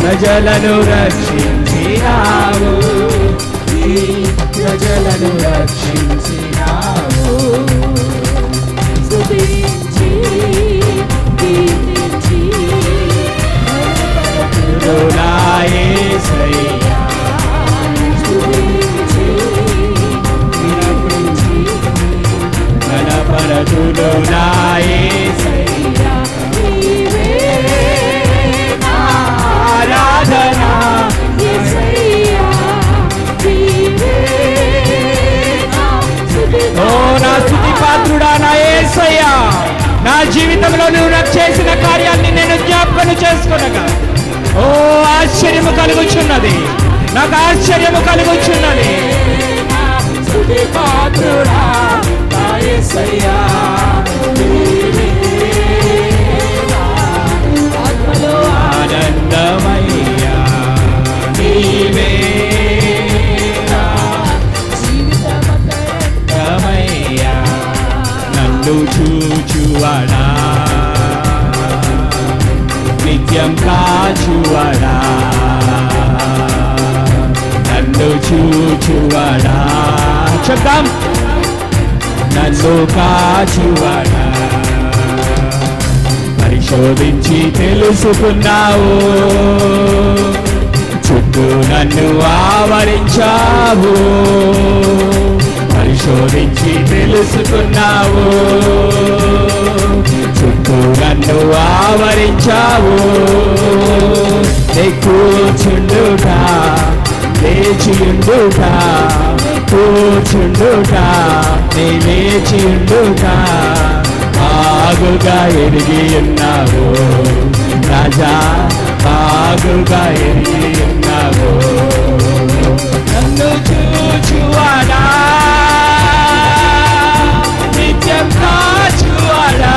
ప్రజలను రక్షించినావు, ఈ ప్రజలను రక్షించినావు. స్తుతించి కీర్తించి ఘనపరతుడు నా యేసయ్యా, స్తుతించి కీర్తించి ఘనపరతుడు నా యేసయ్యా, నీవే నా ఆరాధన యేసయ్యా. నీవే నా స్తుతి ఓ నా స్తుతి పాత్రుడా నా యేసయ్యా, నా జీవితంలో నువ్వు నాకు చేసిన కార్యాన్ని నేను జ్ఞాపకం చేసుకొనగా ఓ ఆశ్చర్యము కలుగుచున్నది, నాకు ఆశ్చర్యము కలుగుచున్నది. స్తుతి పాత్రుడా నా యేసయ్యా. నీవే నిత్యం కాచువాడా, నన్ను చూచువాడా. చెప్తాం, నన్ను కాచువాడా. పరిశోధించి తెలుసుకున్నావు, చుట్టూ నన్ను ఆవరించావు. పరిశోధించి తెలుసుకున్నావు, చుట్టూ నన్ను ఆవరించావు. నే కూర్చుండుట, లేచియుండుట, కూర్చుండుట, నే లేచియుండుట బాగుగా ఎరిగి ఉన్నావు రాజా, బాగుగా ఎరిగి ఉన్నావు. నన్ను చూచువాడా, నిత్యం కాచువాడా,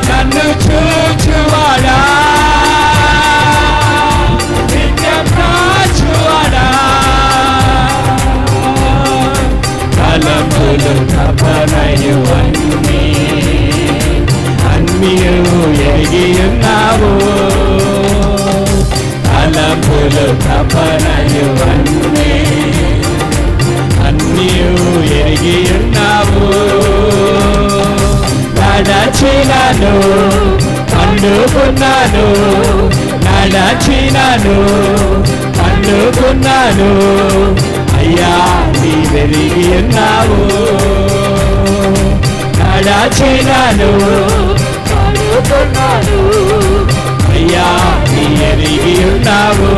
నన్ను చూచువాడా, నిత్యం కాచువాడా. తలంపులు తపనయు అన్నియు ఎరిగి ఉన్నావు. తలంపులు తపనయు అన్నియు ఎరిగి ఉన్నావు. నడచినను పండుకున్నాను, నడచినను పండుకున్నాను అయ్యా, నీ వెరిగి ఉన్నావు. నడచినను పండుకున్నాను అయ్యా, నీ ఎరిగి ఉన్నావు.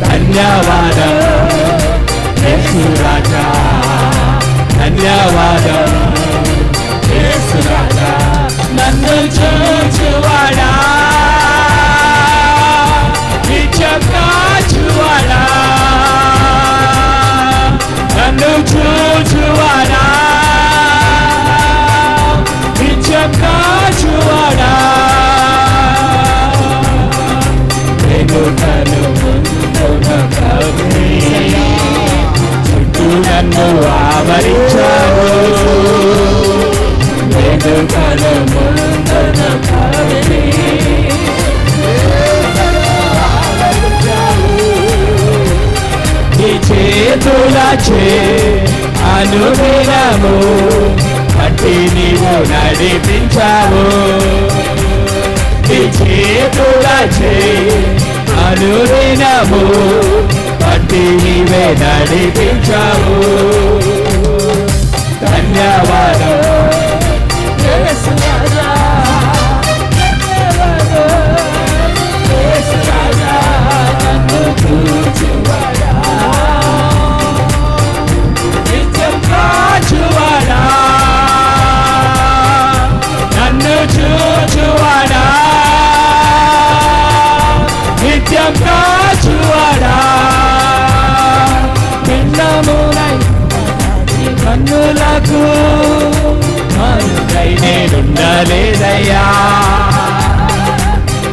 ధన్యవాదం యేసు రాజా, ధన్యవాదం యేసు రాజా. నన్ను చూచువాడా, నిత్యం కాచువాడా, నన్ను చూచువాడా, నిత్యం కాచువాడా. వెనుకను ముందున కవి, చుట్టూ నన్ను ఆవరించావు. వెనుకను ముందున కవి, నీ చేతులచే అనుదినము పట్టి నీవు నడిపించావు. నీ చేతులచే అనుదినము పట్టి నీవే నడిపించావు. ధన్యవాదం యేసు రాజా, యేసు రాజా. నన్ను చూచువాడా, నిత్యం కాచువాడా, నన్ను చూచువాడా, నిత్యం కాచువాడా. పిండమునై కన్నులకు మరుగై నేనుండలేదయ్యా.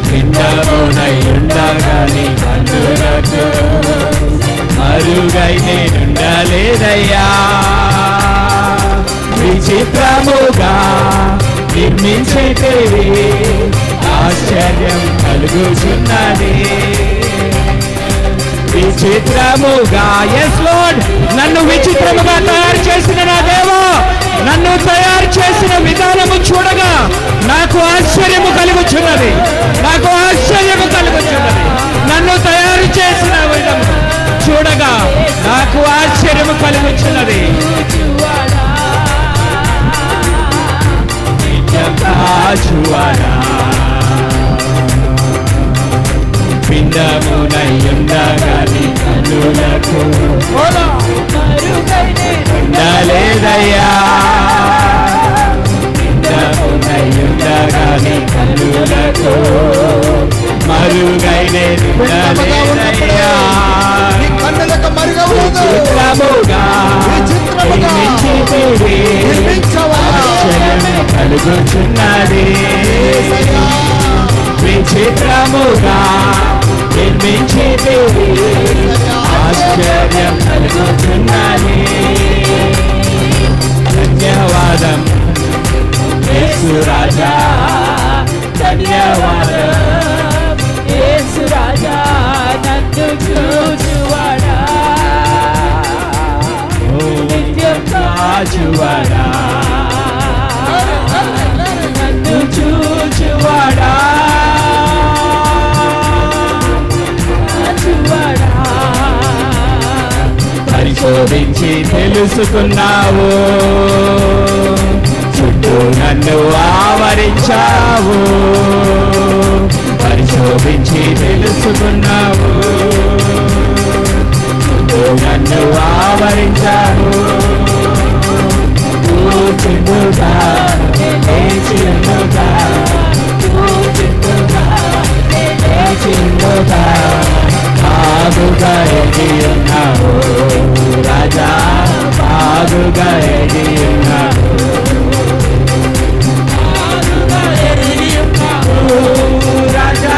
పిండమునై ఉండగాని కన్నులకు మరుగై నేనుండలేదయ్యా. విచిత్రముగా నిర్మించేటివి ఆశ్చర్యం కలుగుచున్నది. విచిత్రముగా, ఎస్ లార్డ్, నన్ను విచిత్రముగా తయారు చేసిన నా దేవా, నన్ను తయారు చేసిన విధానము చూడగా నాకు ఆశ్చర్యము కలుగుచున్నది, నాకు ఆశ్చర్యము కలుగుచున్నది. నన్ను తయారు చేసిన విధము చూడగా నాకు ఆశ్చర్యము కలుగుచున్నది. కాచువాడా, పిండమునై ఉండగాని కన్నులకు ఉండలేదయ్యా. పిండమునై ఉండగాని కన్నులకు మరుగై ఉండలేదయ్యా. విచిత్రముగా ఆశ్చర్యం కలుగుచున్నది. విచిత్రముగా నిర్మించేటివి ఆశ్చర్యం కలుగుచున్నది. ధన్యవాదం యేసు రాజా. పరిశోధించి తెలుసుకున్నావు, చుట్టూ నన్ను ఆవరించావు, పరిశోధించి తెలుసుకున్నావు, చుట్టూ నన్ను ఆవరించావు. చిందుగా చిందుగా చిందుగా బాగుగా ఎగి ఉన్నావు రాజా, బాగుగా ఎగి ఉన్నావు, రాజా,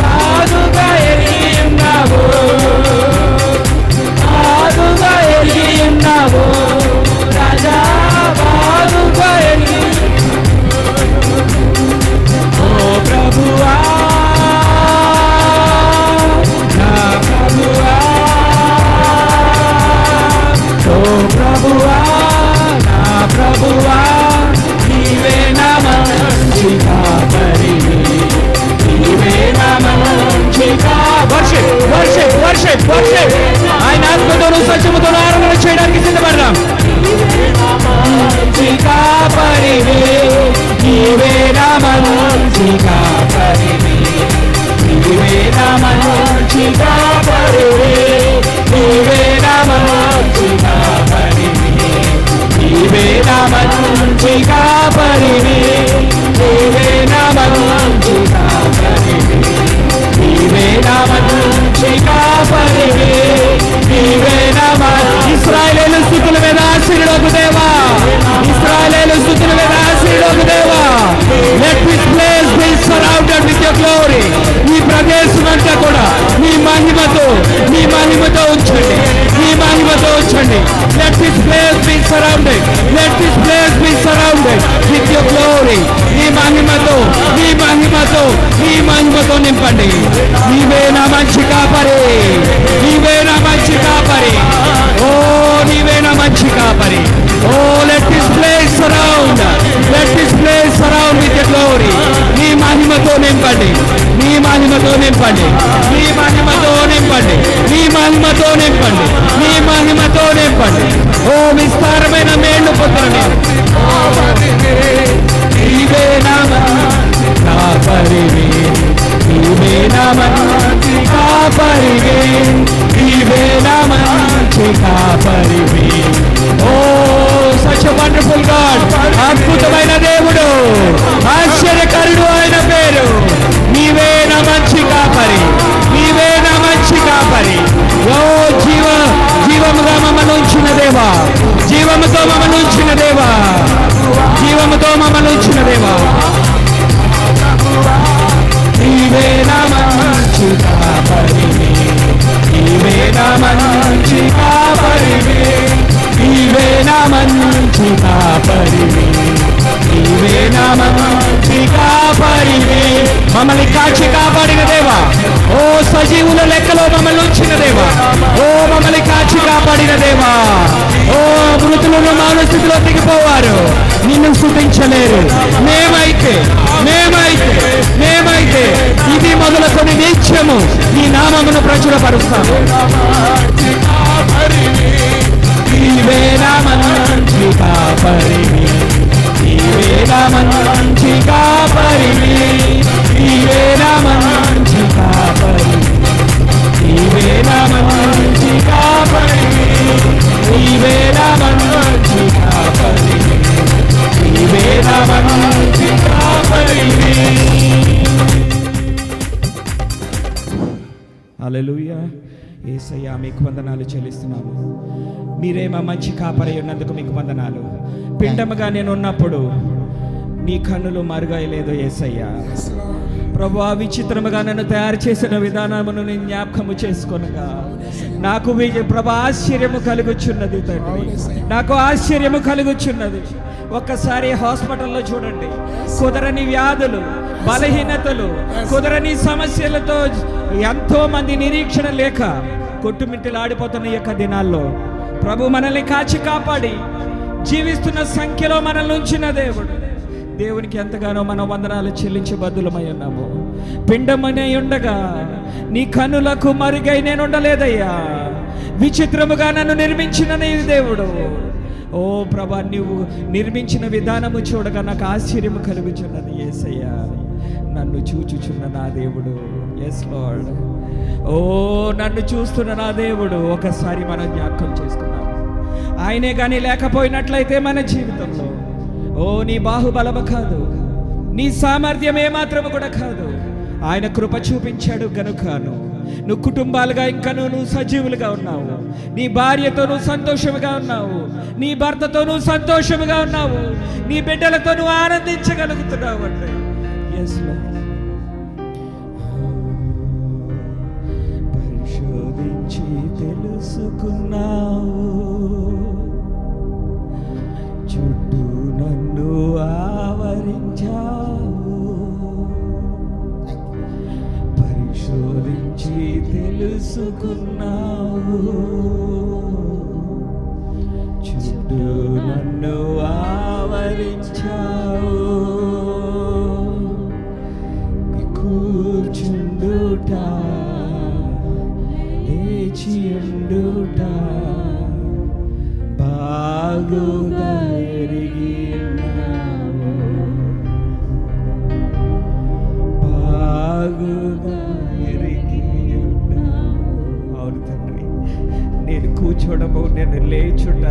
బాగుగా ఎగి ఉన్నావు, బాగుగా ఎగి ఉన్నావు రాజా, బాగుగా ఎగి. ఓ ప్రభువా నా ప్రభువా, ఓ ప్రభువా నా ప్రభువా, నీవే నా మంచి కాపరివి, నీవే నా మంచి వర్షిప్ ఆయన ఆత్మతోను సత్యముతోను ఆరాధన చేయడానికి సిద్ధపడదాం. మంచి కాపరివి, నీవే నా మంచి కాపరివి, నీవే నా మంచి కాపరివి, నీవే నా మంచి కాపరివి, నీవే నా మంచి కాపరివి, నీవే నా మంచి కాపరివి, నీవే నా మంచి కాపరివి, నీవే నా ఇశ్రాయేలు స్తుతుల మీద ఆశీర్వదించు దేవా, ఇశ్రాయేలు స్తుతుల మీద ఆశీర్వదించు దేవా. Let this place be surrounded with your glory. ఈ ప్రదేశం అంతా కూడా నీ మహిమతో ఉంచండి, నీ మహిమతో ఉంచండి. Let this place be surrounded, let this place be surrounded with your glory. నీ మహిమతో నింపండి. నీవే నా మంచి కాపరి, నీవే నా మంచి కాపరి, ఓ నీవే నా మంచి కాపరి. ఓ let this place surround, let this place surround with your glory. నీ మహిమతో నింపండి, నీ మహిమతో నింపండి, నీ మహిమతో నింపండి, నీ మహిమతో నింపండి, నీ మహిమతో నింపండి. ఓ విస్తారమైన మేళ్ళు పొందరని, నీవే నా మంచి కాపరివి, నీవే నా మంచి కాపరివి, నీవే నా మంచి కాపరివి. ఓ such a wonderful God, అద్భుతమైన దేవుడు, ఆశ్చర్యకరుడు ఆయన పేరు. నీవే నా మంచి కాపరి, నీవే నా మంచి కాపరి. ఓ జీవముగా మమ్మల్ని ఉంచిన దేవా, జీవముతో మమ్మల్ని ఉంచిన దేవా, జీవముతో మమ్మల్ని ఉంచిన దేవా. నీవే నా మంచి కాపరివి, నీవే నా మంచి కాపరివి, నీవే నా మంచి కాపరివి, నీవే నా మంచి కాపరివి. మమ్మల్ని కాచి కాపాడిన దేవా, ఓ సజీవుల లెక్కలో మమ్మల్ని ఉంచిన దేవా, ఓ మమ్మల్ని కాచి కాపాడిన దేవా. ఓ మృతులను మానవ స్థితిలో దిగిపోవారు, నిన్ను స్తుతించలేరు. మేమైతే ఇది మొదలుకొని నిత్యము ఈ నామమును ప్రచురపరుస్తాము. నీవే నా మంచి కాపరివి, నీవే నా మంచి కాపరివి, నీవే నా మంచి కాపరివి, నీవే నా మంచి కాపరివి, నీవే నా మంచి కాపరివి, నీవే నా మంచి కాపరివి. హల్లెలూయా. యేసయ్యా మీకు వందనాలు చెల్లిస్తున్నాము. మీరే మా మంచి కాపరి ఉన్నందుకు మీకు వందనాలు. పిండముగా నేను ఉన్నప్పుడు నీ కన్నులు మరుగాయలేదు యేసయ్యా. ప్రభువా, విచిత్రముగా నన్ను తయారు చేసిన విధానమును నేను జ్ఞాపకము చేసుకొనగా నాకు ప్రభా ఆశ్చర్యము కలుగుచున్నది తండ్రి, నాకు ఆశ్చర్యము కలుగుచున్నది. ఒక్కసారి హాస్పిటల్లో చూడండి, కుదరని వ్యాధులు, బలహీనతలు, కుదరని సమస్యలతో ఎంతో మంది నిరీక్షణ లేక కొట్టుమిట్టలాడిపోతున్న ఈ యొక్క దినాల్లో ప్రభు మనల్ని కాచి కాపాడి జీవిస్తున్న సంఖ్యలో మనల్ని ఉంచిన దేవునికి ఎంతగానో మనం వందనాలు చెల్లించి బద్దులమై ఉన్నాము. పిండమనే ఉండగా నీ కన్నులకు మరుగై నేను ఉండలేదయ్యా. విచిత్రముగా నన్ను నిర్మించిన నీ దేవుడు. ఓ ప్రభా, నువ్వు నిర్మించిన విధానము చూడగా నాకు ఆశ్చర్యము కలుగుచున్నది. యేసయ్యా, నన్ను చూచుచున్న నా దేవుడు. Yes lord. ఓ నన్ను చూస్తున్న నా దేవుడు. ఒకసారి మనం జ్ఞాపకం చేసుకున్నాం. ఆయనే కానీ లేకపోయినట్లయితే మన జీవితంలో ఓ నీ బాహుబలము కాదు, నీ సామర్థ్యం ఏమాత్రము కూడా కాదు. ఆయన కృప చూపించాడు గనుకను నువ్వు కుటుంబాలుగా ఇంకా నువ్వు సజీవులుగా ఉన్నావు. నీ భార్యతో నువ్వు సంతోషముగా ఉన్నావు, నీ భర్తతో నువ్వు సంతోషముగా ఉన్నావు, నీ బిడ్డలతో నువ్వు ఆనందించగలుగుతున్నావు అంటే ఎస్ లార్డ్. పరిశోధించి తెలుసుకున్నావు, చుట్టూ నన్ను ఆవరించావు. పరిశోధించి తెలుసుకున్నావు, చుట్టూ నన్ను ఆవరించావు. కూర్చుండుట, లేచియుండుట బాగుగా ఎరిగి ఉన్నావు, బాగుగా ఎరిగి ఉన్నావు. అవును తండ్రి, నేను కూర్చోడము, నేను లేచుట,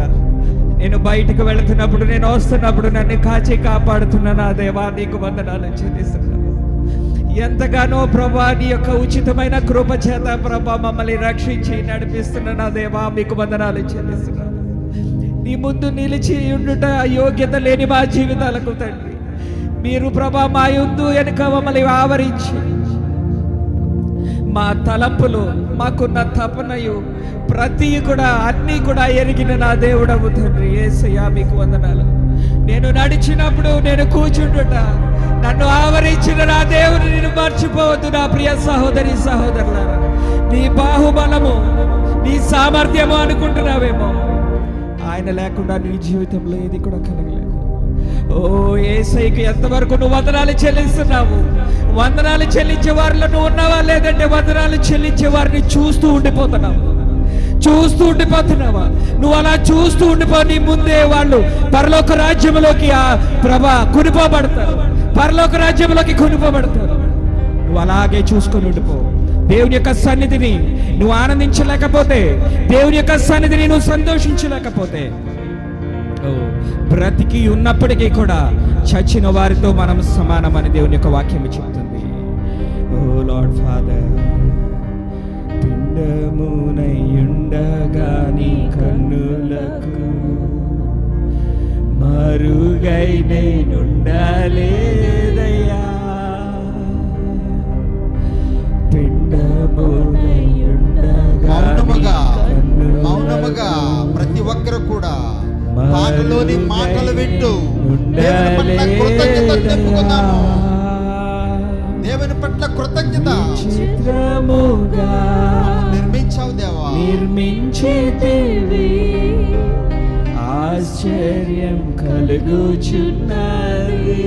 నేను బయటకు వెళుతున్నప్పుడు, నేను వస్తున్నప్పుడు నన్ను కాచి కాపాడుతున్న నా దేవా, నీకు వందనాలు చెల్లిస్తున్నాను. ఎంతగానో ప్రభా నీ యొక్క ఉచితమైన కృప చేత ప్రభా మమ్మల్ని రక్షించి నడిపిస్తున్న నా దేవా, మీకు వందనాలు చెల్లిస్తున్నాను. నీ ముందు నిలిచి ఉండుట యోగ్యత లేని మా జీవితాలకు తండ్రి, మీరు ప్రభా మా యందు వెనుక మమ్మల్ని ఆవరించి, మా తలంపులు, మాకున్న తపనయు ప్రతి కూడా అన్నీ కూడా ఎరిగిన నా దేవుడవు తండ్రి. యేసయ్యా, మీకు వందనాలు. నేను నడిచినప్పుడు, నేను కూర్చుండుట, నన్ను ఆవరించిన నా దేవుని నేను మర్చిపోవద్దు. నా ప్రియ సహోదరి సహోదరులారా, నీ బాహుబలము, నీ సామర్థ్యము అనుకుంటున్నావేమో, ఆయన లేకుండా నీ జీవితంలో ఏది కూడా కలగలేదు. ఓ యేసయ్యకు ఎంతవరకు నువ్వు వందనాలు చెల్లిస్తున్నావు? వందనాలు చెల్లించే వారిలో నువ్వు ఉన్నావా? లేదంటే వందనాలు చెల్లించే వారిని చూస్తూ ఉండిపోతున్నావు? చూస్తూ ఉండిపోతున్నావా? నువ్వు అలా చూస్తూ ఉండిపో, నీ ముందే వాళ్ళు పరలోక రాజ్యంలోకి కొనిపోబడతారు, పరలోక రాజ్యంలోకి కొనిపోబడతారు. నువ్వు అలాగే చూసుకొని ఉండిపో. దేవుని యొక్క సన్నిధిని నువ్వు ఆనందించలేకపోతే, దేవుని యొక్క సన్నిధిని నువ్వు సంతోషించలేకపోతే, బ్రతికి ఉన్నప్పటికీ కూడా చచ్చిన వారితో మనం సమానమని దేవుని యొక్క వాక్యం చెప్తుంది. ఓ లార్డ్ ఫాదర్, పిండమునయుండగా నీ కన్నులకు మరుగై నేనుండలేదయ్యా. మౌనముగా ప్రతి ఒక్కరు కూడా పాటలోని మాటలు వింటూ దేవుని పట్ల కృతజ్ఞత తెలుపుకుందాము. దేవుని పట్ల కృతజ్ఞత. నిర్మించావు దేవా, నిర్మించేదేవి, ఆశ్చర్యం కలుగుచున్నది.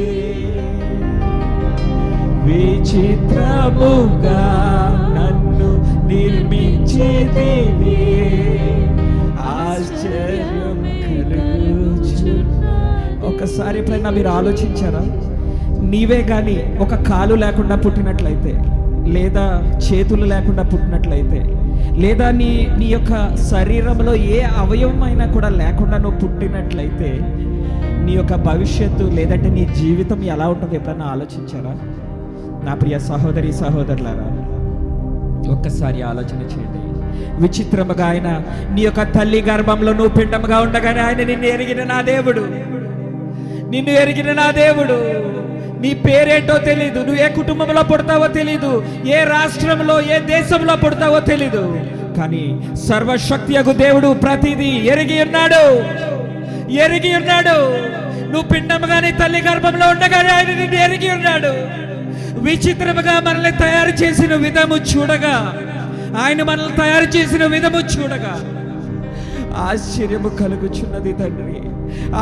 విచిత్రముగా నన్ను నిర్మించేదేవి, ఆశ్చర్యం కలుగుచున్నది. ఒకసారి ఎప్పుడైనా మీరు ఆలోచించారా? నీవే కానీ ఒక కాలు లేకుండా పుట్టినట్లయితే, లేదా చేతులు లేకుండా పుట్టినట్లయితే, లేదా నీ యొక్క శరీరంలో ఏ అవయవమైనా కూడా లేకుండా నువ్వు పుట్టినట్లయితే, నీ యొక్క భవిష్యత్తు లేదంటే నీ జీవితం ఎలా ఉంటుంది ఎప్పుడైనా ఆలోచించారా? నా ప్రియ సహోదరి సహోదరులారా, ఒక్కసారి ఆలోచన చేయండి. విచిత్రముగా ఆయన నీ యొక్క తల్లి గర్భంలో నువ్వు పిండముగా ఉండగానే ఆయన నిన్ను ఎరిగిన నా దేవుడు, నిన్ను ఎరిగిన నా దేవుడు. నీ పేరేంటో తెలీదు, నువ్వు ఏ కుటుంబంలో పుడతావో తెలీదు, ఏ రాష్ట్రంలో ఏ దేశంలో పుడతావో తెలీదు, కానీ సర్వశక్తియగు దేవుడు ప్రతిదీ ఎరిగి ఉన్నాడు, ఎరిగి ఉన్నాడు. నువ్వు పిండముగానే తల్లి గర్భంలో ఉండగానే ఆయన నిన్ను ఎరిగి ఉన్నాడు. విచిత్రముగా మనల్ని తయారు చేసిన విధము చూడగా, ఆయన మనల్ని తయారు చేసిన విధము చూడగా ఆశ్చర్యము కలుగుచున్నది తండ్రి,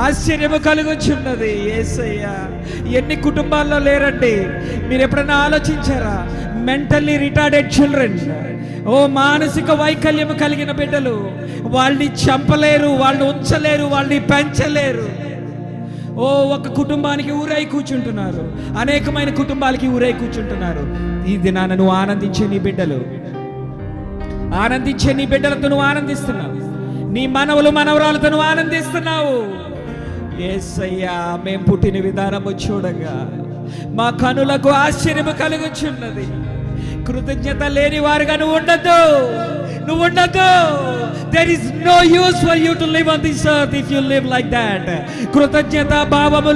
ఆశ్చర్యము కలుగుచున్నది. యేసయ్యా, ఎన్ని కుటుంబాల్లో లేరండి? మీరు ఎప్పుడైనా ఆలోచించారా? మెంటల్లీ రిటార్డెడ్ చిల్డ్రన్, ఓ మానసిక వైకల్యం కలిగిన బిడ్డలు, వాళ్ళని చంపలేరు, వాళ్ళని ఉంచలేరు, వాళ్ళని పెంచలేరు. ఓ ఒక కుటుంబానికి ఊరై కూర్చుంటున్నారు, అనేకమైన కుటుంబాలకి ఊరై కూర్చుంటున్నారు. ఈ దినాన నువ్వు ఆనందించే నీ బిడ్డలు, ఆనందించే నీ బిడ్డలతో నువ్వు ఆనందిస్తున్నావు, నీ మనవలు మనవరాలతో నువ్వు ఆనందిస్తున్నావు. యేసయ్యా, మేము పుట్టిన విధానము చూడగా మా కనులకు ఆశ్చర్యము కలుగుచున్నది. కృతజ్ఞత లేని వారుగా నువ్వు ఉండద్దు. There is no use for you to live on this earth if you live like that. కృతజ్ఞత భావము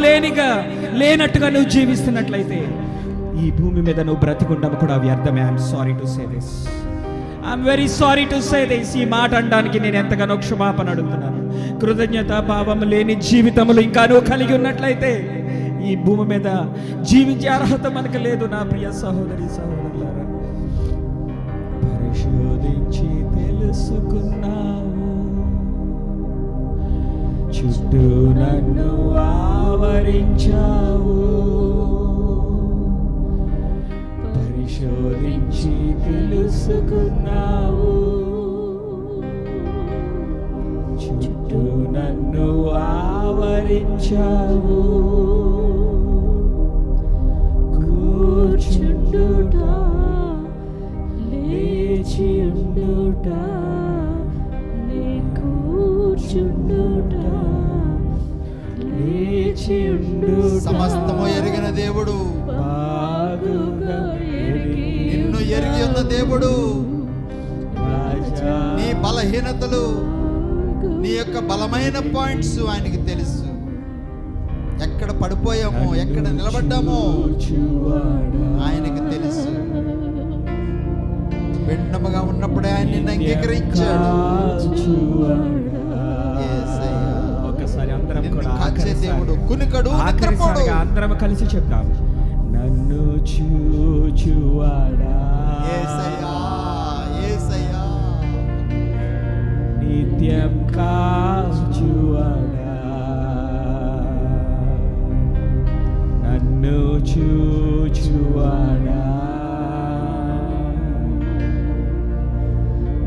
లేనట్టుగా నువ్వు జీవిస్తున్నట్లయితే ఈ భూమి మీద నువ్వు బ్రతికుండము కూడా వ్యర్థమే. I'm sorry to say this, I'm very sorry to say this. ఈ మాట అనడానికి నేను ఎంతగానో క్షమాపణ అడుగుతున్నాను. కృతజ్ఞత భావము లేని జీవితములు ఇంకా నువ్వు కలిగి ఉన్నట్లయితే ఈ భూమి మీద జీవించే అర్హత మనకు లేదు. నా ప్రియ సహోదరి సహోదరులారా, పరిశోధించి తెలుసుకున్నావు, చుట్టూ నన్ను ఆవరించావు. పరిశోధించి తెలుసుకున్నావు, చుట్టూ నన్ను ఆవరించావు. కూర్చుండుట, లేచియుండుట, నీ కూర్చుండుట, లేచియుండుట. సమస్తము ఎరిగిన దేవుడు, బాగుగా నిన్ను ఎరిగి ఉన్న దేవుడు, రాజా, నీ బలహీనతలు, నీ యొక్క బలమైన పాయింట్స్ ఆయనకి తెలుసు. ఎక్కడ పడిపోయామో, ఎక్కడ నిలబడ్డామో ఆయనకి తెలుసు. భిన్నముగా ఉన్నప్పుడే ఆయన నిన్ను అంగీకరించాడు. యేసయ్యా, ఒకసారి అందరం కూడా కాచే దేవుడు, కునికడు, నిద్రపోడు. ఆఖరిసారిగా అందరం కలిసి చెప్తాం. నన్ను చూచువాడా, యేసయ్యా, యేసయ్యా, నిత్యం కాచువాడా, నన్ను చూచువాడా,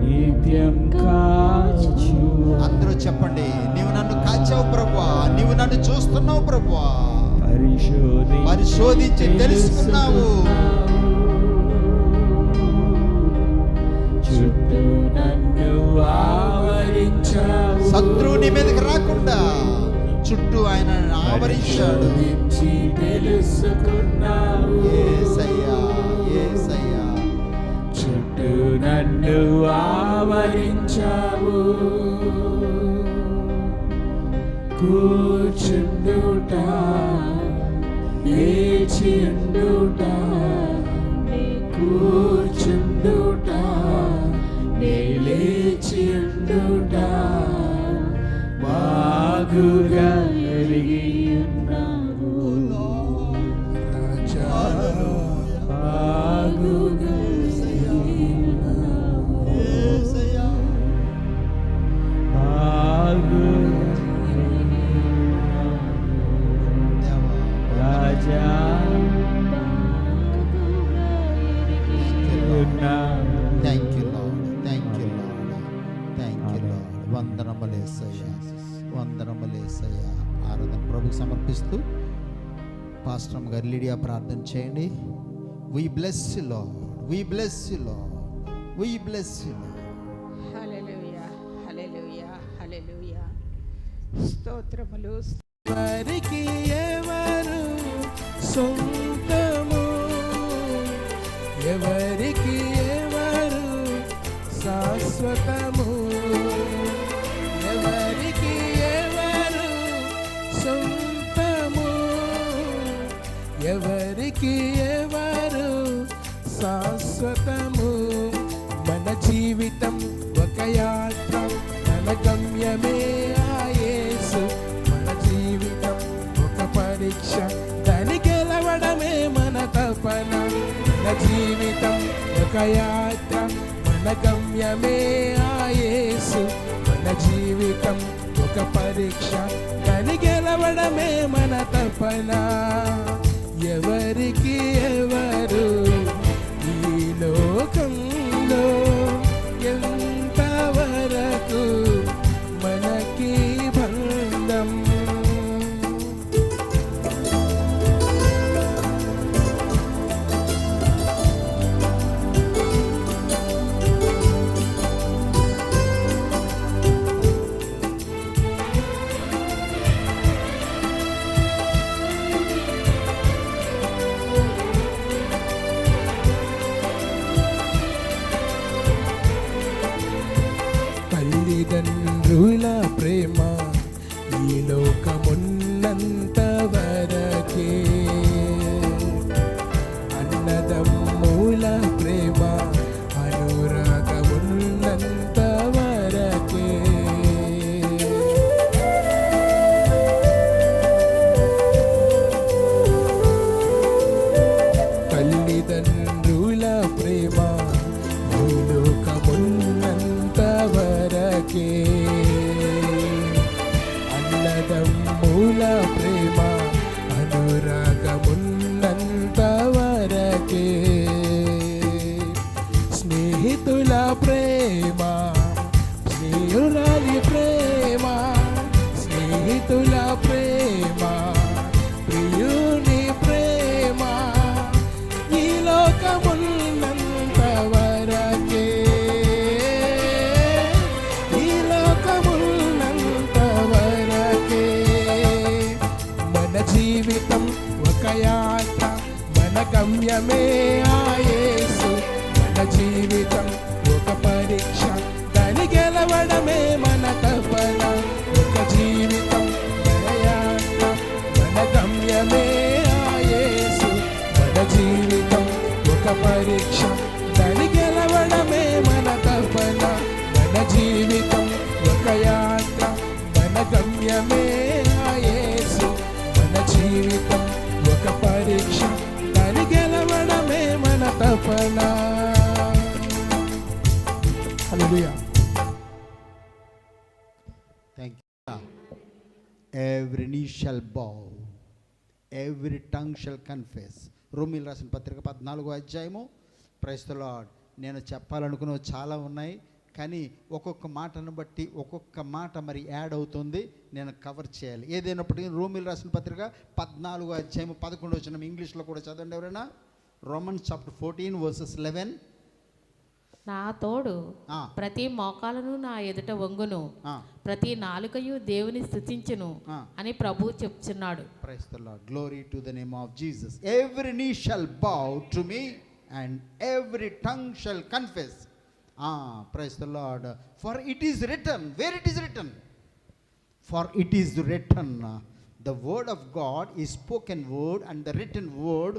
నిత్యం కాచువాడా. అందరూ చెప్పండి, నీవు నన్ను కాచావు ప్రభువా, నీవు నన్ను చూస్తున్నావు ప్రభువా, పరిశోధించి తెలుసుకున్నావు. చుట్టూ నన్ను ఆవరించావు, శత్రువు నీ మీదకి రాకుండా చుట్టూ ఆయన ఆవరించాడు. తెలుసుకున్నావు, యేసయ్యా, యేసయ్యా, చుట్టూ నన్ను ఆవరించావు. కూర్చుండుట, లేచియుండుట, కూర్చుండుట, లేచియుండుట, బాగుగా ఎరిగి ఉన్నావు. బాగుగా ఎరిగి ఉన్నావు. యేసయ్యా, బాగుగా దేవా, రాజా ఉన్నావు. Thank you Lord, thank you Lord, thank you Lord. వందనములేసయ్యా, వందనములేసయ్యా. ఆరాధన ప్రభుకి సమర్పిస్తూ పాస్టర్ గారు లీడియా ప్రార్థన చేయండి. We bless you Lord, we bless you Lord, we bless you Lord. హల్లెలూయా, హల్లెలూయా, హల్లెలూయా. స్తోత్రములు. ఎవరికి ఎవరు సొంతము, ఎవరికి ఎవరు శాశ్వతము, ఎవరికి ఎవరు సొంతము, ఎవరికి ఎవరు శాశ్వతము. మన జీవితం ఒక యాత్ర, మన గమ్యమే ఆ యేసు. మన జీవితం ఒక పరీక్ష, దాని గెలవడమే మన తపన. మన జీవితం ఒక యాత్ర, మన గమ్యమే ఆ యేసు. మన జీవితం ఒక పరీక్ష, దాని గెలవడమే మన తపన. ఎవరికి ఎవరు ఈ లోకంలో జీవితం ఒక యాత్ర మన గమ్యమే ఆ యేసు మన జీవితం ఒక పరీక్ష దాని గెలవడమే మన తపన ఒక జీవితం మన యాత్ర మన గమ్యమే ఆ యేసు మన జీవితం ఒక పరీక్ష దాని గెలవడమే మన తపన మన జీవితం ఒక యాత్ర మన గమ్యమే ఆ యేసు మన జీవితం ఒక పరీక్ష దాని గెలవడమే మన తపన. హల్లెలూయా. Thank you. Every knee shall bow, every tongue shall confess. రోమీయులకు రాసిన పత్రిక 14వ అధ్యాయము. Praise the lord. నేను చెప్పాలనుకున్నవి చాలా ఉన్నాయి, కానీ ఒక్కొక్క మాటను బట్టి ఒక్కొక్క మాట మరి యాడ్ అవుతుంది, నేను కవర్ చేయాలి. ఏదైనప్పటికీ రోమీయులకు రాసిన పత్రిక 14వ అధ్యాయము 11వ వచనం ఇంగ్లీష్లో కూడా చదవండి ఎవరైనా. Romans chapter 14 versus 11. నా తోడు ఆ. ప్రతి మోకాలను నా ఎదుట వంగును, ఆ. ప్రతి నాలుకయు దేవుని స్తుతించును ఆ. అని ప్రభువు చెప్తున్నాడు. Praise the Lord. Glory to the name of Jesus. Every knee shall bow to me and every tongue shall confess. Praise the Lord. For it is written. Where it is written? For it is written. The word of God is spoken word and the written word.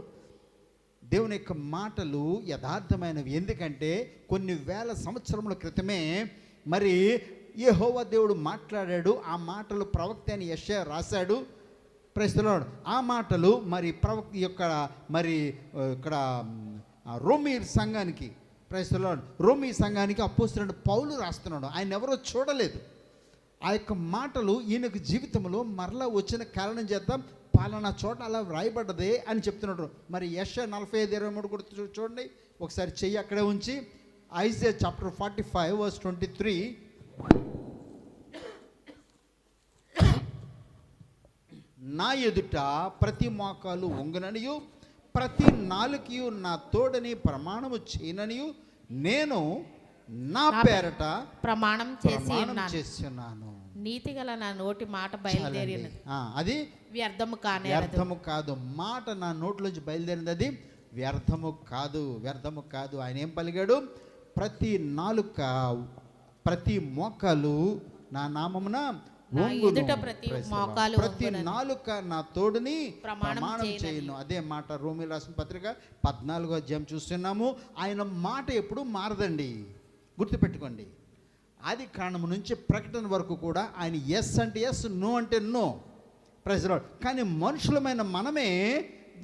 దేవుని యొక్క మాటలు యథార్థమైనవి. ఎందుకంటే కొన్ని వేల సంవత్సరముల క్రితమే మరి యెహోవా దేవుడు మాట్లాడాడు. ఆ మాటలు ప్రవక్త అయిన యెషయా రాశాడు. Praise the lord. ఆ మాటలు మరి ప్రవక్త యొక్క మరి ఇక్కడ రోమీ సంఘానికి, ప్రైజ్ ది లార్డ్, రోమీ సంఘానికి అపోస్తలుడైన పౌలు రాస్తున్నాడు. ఆయన ఎవరో చూడలేదు. ఆ యొక్క మాటలు ఈయనకు జీవితంలో మరలా వచ్చిన కారణం చేద్దాం పాలనా చోట అలా వ్రాయబడ్డదే అని చెప్తున్నాడు. మరి యెషయా 45:23 కూడా చూడండి ఒకసారి, చెయ్యి అక్కడే ఉంచి. Isaiah chapter 45 verse 23. నా ఎదుట ప్రతి మోకాలు వంగుననియు ప్రతి నాలుకయు నా తోడని ప్రమాణము చేయననియు నేను నా పేరట ప్రమాణం చేసి ఉన్నాను. నీతిగల నా నోటి మాట బయలుదేరినది, అది వ్యర్థము వ్యర్థము కాదు. మాట నా నోట్లోంచి బయలుదేరింది, అది వ్యర్థము కాదు, వ్యర్థము కాదు. ఆయన ఏం పలిగాడు? ప్రతి నాలుక ప్రతి మోకాలు నా నామమున ఎదుట ప్రతి మోకాలు ప్రతి నాలుక నా తోడుని ప్రమాణం చేయను. అదే మాట రోమీయులకు రాసిన పత్రిక 14వ అధ్యాయం చూస్తున్నాము. ఆయన మాట ఎప్పుడు మారదండి, గుర్తుపెట్టుకోండి. ఆది కాండము నుంచి ప్రకటన వరకు కూడా ఆయన ఎస్ అంటే ఎస్, నో అంటే నో. Praise the lord. కానీ మనుషులమైన మనమే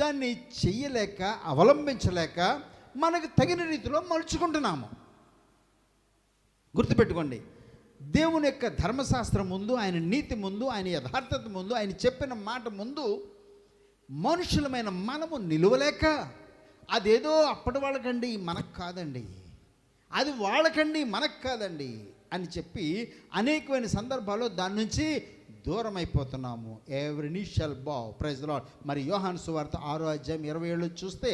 దాన్ని చెయ్యలేక అవలంబించలేక మనకు తగిన రీతిలో మలుచుకుంటున్నాము. గుర్తుపెట్టుకోండి, దేవుని యొక్క ధర్మశాస్త్రం ముందు, ఆయన నీతి ముందు, ఆయన యథార్థత ముందు, ఆయన చెప్పిన మాట ముందు మనుషులమైన మనము నిలువలేక, అదేదో అప్పటి వాళ్ళకండి మనకు కాదండి, అది వాళ్ళకండి మనకు కాదండి అని చెప్పి అనేకమైన సందర్భాల్లో దాని నుంచి దూరం అయిపోతున్నాము. Every knee shall bow. Praise the Lord. మరి యోహాను సువార్త 6వ అధ్యాయం 27 చూస్తే,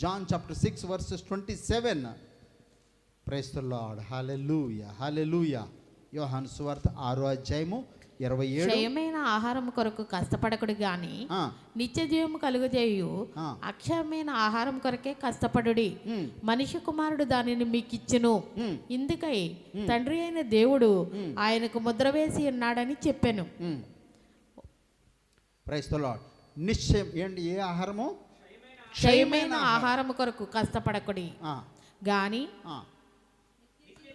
John chapter 6 verses 27. Praise the Lord. హల్లెలూయా, హల్లెలూయా. యోహాను సువార్త 6వ అధ్యాయము 27. క్షయమైన ఆహారం కొరకు కష్టపడకుడు గాని నిత్య జీవము కలుగజేయు అక్షయమైన ఆహారం కొరకే కష్టపడుడి. మనిషి కుమారుడు దానిని మీకు ఇచ్చును. ఇందుకై తండ్రి అయిన దేవుడు ఆయనకు ముద్ర వేసి ఉన్నాడని చెప్పాను. Praise the lord. నిశ్చయం ఏంటి? ఏ ఆహారము? క్షయమైన ఆహారం కొరకు కష్టపడకుడి గాని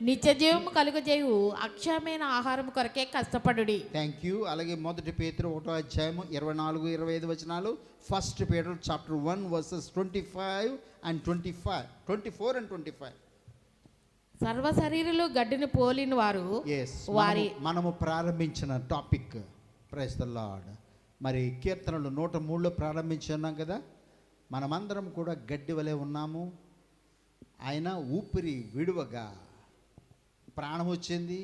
నిత్య జీవము కలుగజేయు అక్షయమైన ఆహారం కొరకే కష్టపడుడి. Thank you. అలాగే 1 పేతురు 1వ అధ్యాయము 24-25 వచనాలు. 1 పేతురు చాప్టర్ 1 వర్సెస్ 25 and 25, 24 and 25. సర్వ శరీరులు గడ్డిని పోలిన వారు వారి మనము ప్రారంభించిన టాపిక్. Praise the Lord. మరి కీర్తనలు 103లో ప్రారంభించున్నాం కదా. మనమందరం కూడా గడ్డి వలె ఉన్నాము. ఆయన ఊపిరి విడువగా ప్రాణం వచ్చింది,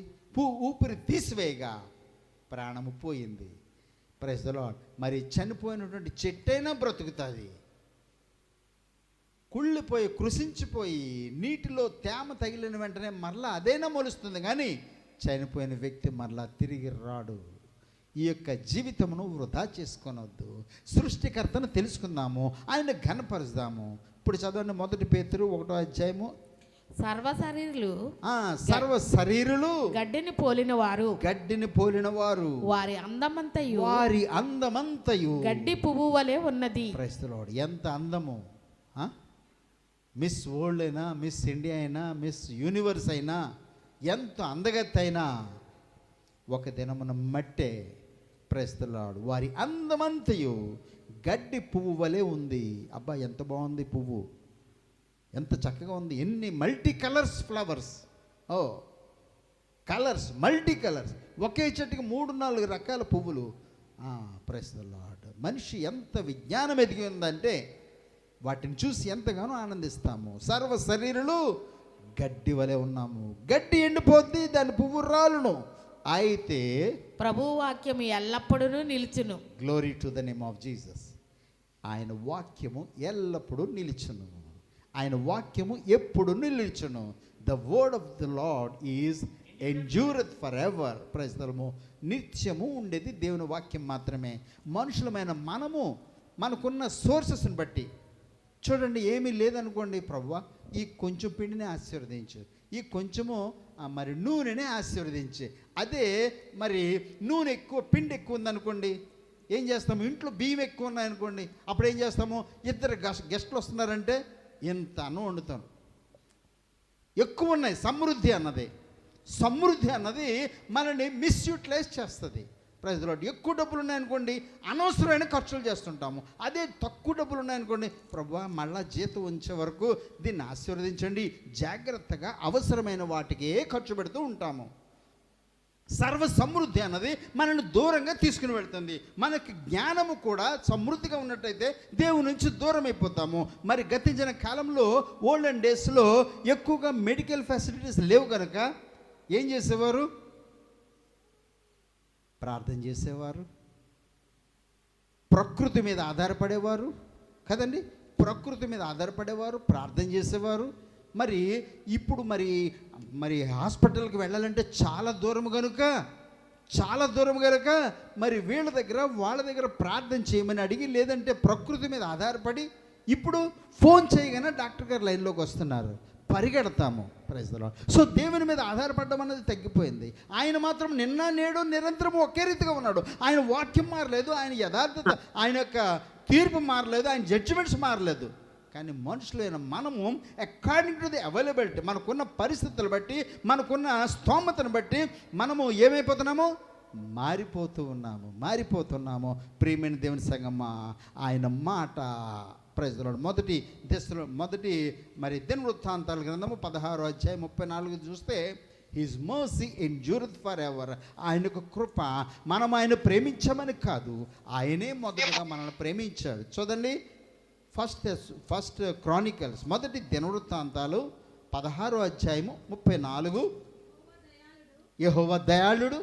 ఊపిరి తీసివేయగా ప్రాణము పోయింది. Praise the Lord. మరి చనిపోయినటువంటి చెట్టైనా బ్రతుకుతుంది. కుళ్ళిపోయి కృషించిపోయి నీటిలో తేమ తగిలిన వెంటనే మరలా అదైనా మొలుస్తుంది, కానీ చనిపోయిన వ్యక్తి మరలా తిరిగి రాడు. ఈ యొక్క జీవితమును వృధా చేసుకొనవద్దు. సృష్టికర్తను తెలుసుకుందాము, ఆయన ఘనపరుస్తాము. ఇప్పుడు చదవండి, 1 పేతురు 1:1. సర్వ శరీరులు గడ్డిని పోలిన వారు వారి అందమంతయు గడ్డి పువ్వు వలె ఉన్నది. Praise the Lord. ఎంత అందము! మిస్ వరల్డ్ అయినా, మిస్ ఇండియా అయినా, మిస్ యూనివర్స్ అయినా, ఎంత అందగత్తి అయినా ఒక దినమున మట్టే. Praise the Lord. వారి అందమంతయు గడ్డి పువ్వు వలె ఉంది. అబ్బా, ఎంత బాగుంది పువ్వు, ఎంత చక్కగా ఉంది. ఎన్ని multi colours flowers, colours, multi colours. ఒకే చెట్టుకి 3-4 రకాల పువ్వులు. Praise the Lord. మనిషి ఎంత విజ్ఞానం ఎదిగి ఉందంటే వాటిని చూసి ఎంతగానో ఆనందిస్తాము. సర్వ శరీరులు గడ్డి వలె ఉన్నాము. గడ్డి ఎండిపోద్ది, దాని పువ్వు రాలును, అయితే ప్రభువు వాక్యము ఎల్లప్పుడూ నిలుచును. Glory to the name of Jesus. ఆయన వాక్యము ఎల్లప్పుడూ నిలుచును. ఆయన వాక్యము ఎప్పుడు నిలుచును. The word of the Lord is endureth for ever. ప్రజలము నిత్యము ఉండేది దేవుని వాక్యం మాత్రమే. మనుషులమైన మనము మనకున్న సోర్సెస్ని బట్టి చూడండి, ఏమీ లేదనుకోండి, ప్రభువా ఈ కొంచెం పిండిని ఆశీర్వదించు, ఈ కొంచెము మరి నూనెనే ఆశీర్వదించి. అదే మరి నూనె ఎక్కువ, పిండి ఎక్కువ ఉందనుకోండి, ఏం చేస్తాము? ఇంట్లో బియ్యం ఎక్కువ ఉన్నాయనుకోండి, అప్పుడు ఏం చేస్తాము? 2 గెస్టులు వస్తున్నారంటే ఇంత అన్నం వండుతాను. ఎక్కువ ఉన్నాయి. సమృద్ధి అన్నది మనల్ని మిస్యూటిలైజ్ చేస్తుంది. Praise the Lord. ఎక్కువ డబ్బులు ఉన్నాయనుకోండి, అనవసరమైన ఖర్చులు చేస్తుంటాము. అదే తక్కువ డబ్బులు ఉన్నాయనుకోండి, ప్రభువా మళ్ళా జీతం ఉంచే వరకు దీన్ని ఆశీర్వదించండి, జాగ్రత్తగా అవసరమైన వాటికే ఖర్చు పెడుతూ ఉంటాము. సర్వ సమృద్ధి అన్నది మనల్ని దూరంగా తీసుకుని వెళ్తుంది. మనకి జ్ఞానము కూడా సమృద్ధిగా ఉన్నట్టయితే దేవుని నుంచి దూరం అయిపోతాము. మరి గతించిన కాలంలో, ఓల్డెన్ డేస్లో ఎక్కువగా మెడికల్ ఫెసిలిటీస్ లేవు కనుక ఏం చేసేవారు? ప్రార్థన చేసేవారు, ప్రకృతి మీద ఆధారపడేవారు కదండి. ప్రకృతి మీద ఆధారపడేవారు, ప్రార్థన చేసేవారు. మరి ఇప్పుడు మరి హాస్పిటల్కి వెళ్ళాలంటే చాలా దూరం కనుక మరి వాళ్ళ దగ్గర ప్రార్థన చేయమని అడిగి, లేదంటే ప్రకృతి మీద ఆధారపడి ఇప్పుడు ఫోన్ చేయగానే డాక్టర్ గారు లైన్లోకి వస్తున్నారు, పరిగెడతాము. Praise the Lord. సో దేవుని మీద ఆధారపడడం అనేది తగ్గిపోయింది. ఆయన మాత్రం నిన్న నేడు నిరంతరం ఒకే రీతిగా ఉన్నాడు. ఆయన వాక్యం మారలేదు, ఆయన యథార్థత, ఆయన యొక్క తీర్పు మారలేదు, ఆయన జడ్జిమెంట్స్ మారలేదు. కానీ మనుషులైన మనము అకార్డింగ్ టు ది అవైలబిలిటీ, మనకున్న పరిస్థితులు బట్టి, మనకున్న స్తోమతను బట్టి మనము ఏమైపోతున్నాము? మారిపోతున్నాము. ప్రియమైన దేవుని సంగమా, ఆయన మాట ప్రైజ్ ది లార్డ్. మొదటి మరి దినవృత్తాంతాల గ్రంథము 16:34 చూస్తే, his mercy endureth for ever. ఆయనకు కృప, మనం ఆయన ప్రేమించామని కాదు, ఆయనే మొదటగా మనల్ని ప్రేమించాడు. చూడండి, ఫస్ట్ క్రానికల్స్, మొదటి దినవృత్తాంతాలు 16:34. యెహోవా దయాళుడు,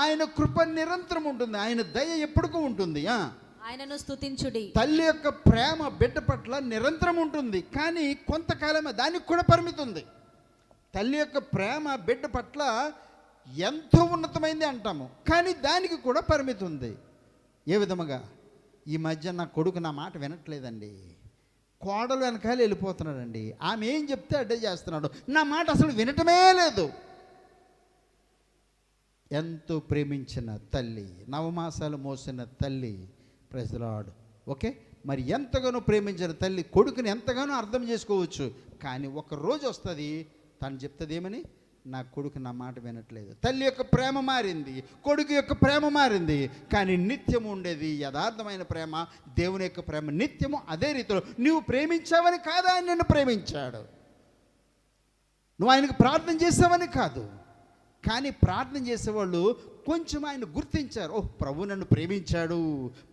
ఆయన కృప నిరంతరం ఉంటుంది, ఆయన దయ ఎప్పటికూ ఉంటుంది. ఆయనను స్తుతించుడి. తల్లి యొక్క ప్రేమ బిడ్డ పట్ల నిరంతరం ఉంటుంది, కానీ కొంతకాలమే, దానికి కూడా పరిమితి ఉంది. తల్లి యొక్క ప్రేమ బిడ్డ పట్ల ఎంతో ఉన్నతమైంది అంటాము, కానీ దానికి కూడా పరిమితి ఉంది. ఏ విధముగా? ఈ మధ్య నా కొడుకు నా మాట వినట్లేదండి, కోడలు వెనకాల వెళ్ళిపోతున్నాడండి, ఆమె ఏం చెప్తే అడ్డే చేస్తున్నాడు, నా మాట అసలు వినటమే లేదు. ఎంతో ప్రేమించిన తల్లి, 9 మాసాలు మోసిన తల్లి, ప్రైజ్ ది లార్డ్. ఓకే, మరి ఎంతగానో ప్రేమించిన తల్లి కొడుకుని ఎంతగానో అర్థం చేసుకోవచ్చు, కానీ ఒక రోజు వస్తుంది తను చెప్తుంది ఏమని? నా కొడుకు నా మాట వినట్లేదు. తల్లి యొక్క ప్రేమ మారింది, కొడుకు యొక్క ప్రేమ మారింది, కానీ నిత్యము ఉండేది యథార్థమైన ప్రేమ, దేవుని యొక్క ప్రేమ నిత్యము అదే రీతిలో. నువ్వు ప్రేమించావని కాదు ఆయన నిన్ను ప్రేమించాడు, నువ్వు ఆయనకు ప్రార్థన చేసావని కాదు, కానీ ప్రార్థన చేసేవాళ్ళు కొంచెం ఆయన గుర్తించారు, ఓహ్ ప్రభు నన్ను ప్రేమించాడు,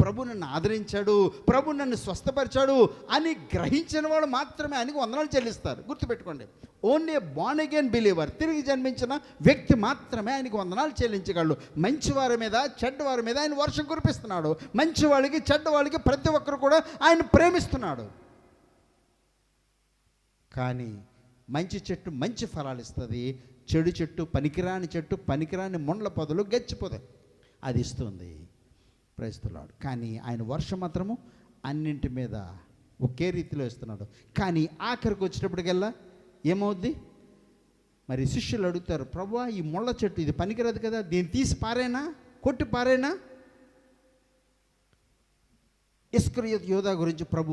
ప్రభు నన్ను ఆదరించాడు, ప్రభు నన్ను స్వస్థపరిచాడు అని గ్రహించిన వాళ్ళు మాత్రమే ఆయనకు వందనాలు చెల్లిస్తారు. గుర్తుపెట్టుకోండి, ఓన్లీ బార్న్ అగైన్ బిలీవర్, తిరిగి జన్మించిన వ్యక్తి మాత్రమే ఆయనకు వందనాలు చెల్లించగలడు. మంచివారి మీద చెడ్డవారి మీద ఆయన వర్షం కురిపిస్తున్నాడు, మంచి వాళ్ళకి చెడ్డవాళ్ళకి ప్రతి ఒక్కరు కూడా ఆయన ప్రేమిస్తున్నాడు. కానీ మంచి చెట్టు మంచి ఫలాలు ఇస్తుంది, చెడు చెట్టు, పనికిరాని చెట్టు, పనికిరాని ముండ్ల పొదలు గచ్చిపోతాయి. అది ఇస్తుంది. Praise the lord. కానీ ఆయన వర్షం మాత్రము అన్నింటి మీద ఒకే రీతిలో ఇస్తున్నాడు. కానీ ఆఖరికి వచ్చేటప్పటికల్లా ఏమవుద్ది? మరి శిష్యులు అడుగుతారు, ప్రభువా ఈ ముళ్ళ చెట్టు ఇది పనికిరాదు కదా, దీన్ని తీసి పారేనా, కొట్టి పారేనా? ఇస్కరియోతు యోధా గురించి ప్రభు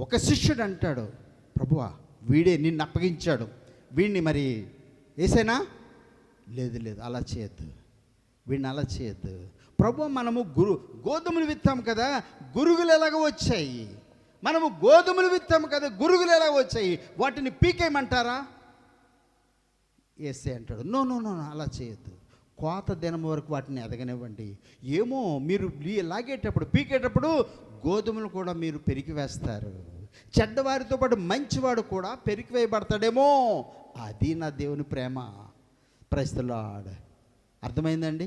ఒక శిష్యుడు అంటాడు, ప్రభువా వీడే నిన్ను అప్పగించాడు, వీడిని మరి వేసేనా? లేదు లేదు, అలా చేయొద్దు, వీడిని అలా చేయొద్దు. ప్రభు మనము గోధుమలు విత్తాము కదా, గురుగులు ఎలాగ వచ్చాయి? మనము గోధుమలు విత్తాము కదా, గురుగులు ఎలాగ వచ్చాయి? వాటిని పీకేయమంటారా? వేసే అంటాడు, నో నో నో, అలా చేయొద్దు, కోత దినం వరకు వాటిని ఎదగనివ్వండి. ఏమో మీరు లాగేటప్పుడు పీకేటప్పుడు గోధుమలు కూడా మీరు పెరికి వేస్తారు, చెడ్డవారితో పాటు మంచివాడు కూడా పెరికి వేయబడతాడేమో. అది నా దేవుని ప్రేమ. Praise the lord. అర్థమైందండి?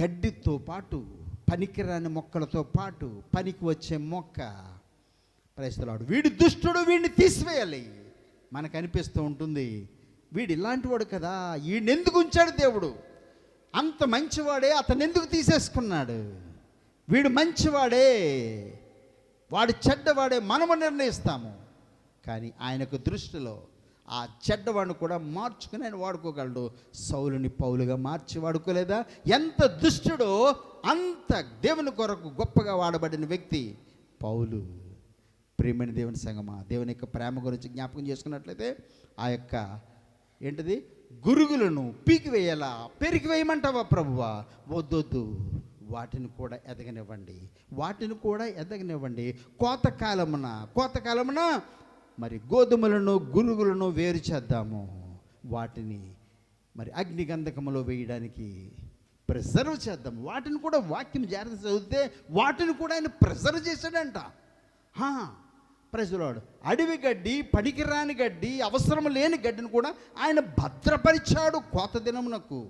గడ్డితో పాటు పనికిరాని మొక్కలతో పాటు పనికి వచ్చే మొక్క. Praise the Lord. వీడు దుష్టుడు, వీడిని తీసివేయాలి. మనకు అనిపిస్తూ ఉంటుంది, వీడు ఇలాంటి వాడు కదా, వీడిని ఎందుకు ఉంచాడు దేవుడు? అంత మంచివాడే, అతను ఎందుకు తీసేసుకున్నాడు? వీడు మంచివాడే, వాడు చెడ్డవాడే, మనము నిర్ణయిస్తాము. కానీ ఆయనకు దృష్టిలో ఆ చెడ్డవాడిని కూడా మార్చుకుని ఆయన వాడుకోగలడు. సౌలుని పౌలుగా మార్చి వాడుకోలేదా? ఎంత దుష్టుడో అంత దేవుని కొరకు గొప్పగా వాడబడిన వ్యక్తి పౌలు. ప్రియమైన దేవుని సంగమా, దేవుని యొక్క ప్రేమ గురించి జ్ఞాపకం చేసుకున్నట్లయితే ఆ యొక్క ఏంటిది, గురుగులను పీకివేయాలా, పెరిగివేయమంటావా ప్రభువా? వద్దొద్దు, వాటిని కూడా ఎదగనివ్వండి, వాటిని కూడా ఎదగనివ్వండి. కోతకాలమున మరి గోధుమలను గురుగులను వేరు చేద్దాము, వాటిని మరి అగ్నిగంధకములో వేయడానికి ప్రిజర్వ్ చేద్దాము. వాటిని కూడా వాక్యం జాగ్రత్త చదివితే వాటిని కూడా ఆయన ప్రిజర్వ్ చేశాడంట. Praise the Lord. అడవి గడ్డి, పనికిరాని గడ్డి, అవసరం లేని గడ్డిని కూడా ఆయన భద్రపరిచాడు కోత దినమునకు.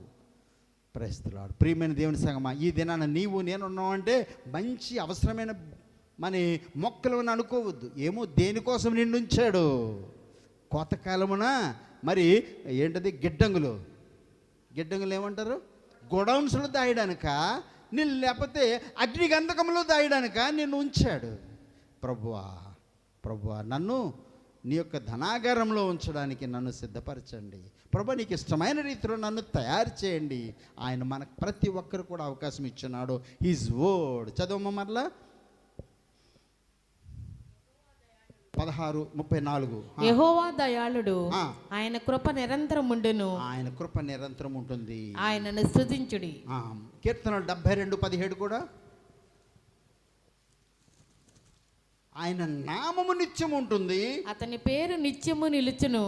Praise the Lord. ప్రియమైన దేవుని సంగమా, ఈ దినాన నీవు నేను ఉన్నామంటే మంచి అవసరమైన మన మొక్కలు అని అనుకోవద్దు. ఏమో దేనికోసం నిన్ను ఉంచాడు. కోతకాలమున మరి ఏంటది, గిడ్డంగులు ఏమంటారు, గొడౌన్స్లో దాయడానిక, నిన్ను లేకపోతే అగ్నిగంధకంలో దాయడానిక నిన్ను ఉంచాడు. ప్రభువా నన్ను నీ యొక్క ధనాగారంలో ఉంచడానికి నన్ను సిద్ధపరచండి. ప్రభువా నీకు ఇష్టమైన రీతిలో నన్ను తయారు చేయండి. ఆయన మనకు ప్రతి ఒక్కరు కూడా అవకాశం ఇచ్చున్నాడు. హిజ్ వర్డ్ చదవమ్మ మరలా 16:34. యెహోవా దయాళుడు, ఆయన కృప నిరంతరం ఉండును. ఆయన కృప నిరంతరం ఉంటుంది. ఆయనను స్తుతించుడి. కీర్తనలు 72:17 కూడా, ఆయన నామము నిత్యం ఉంటుంది, అతని పేరు నిత్యము నిలుచును,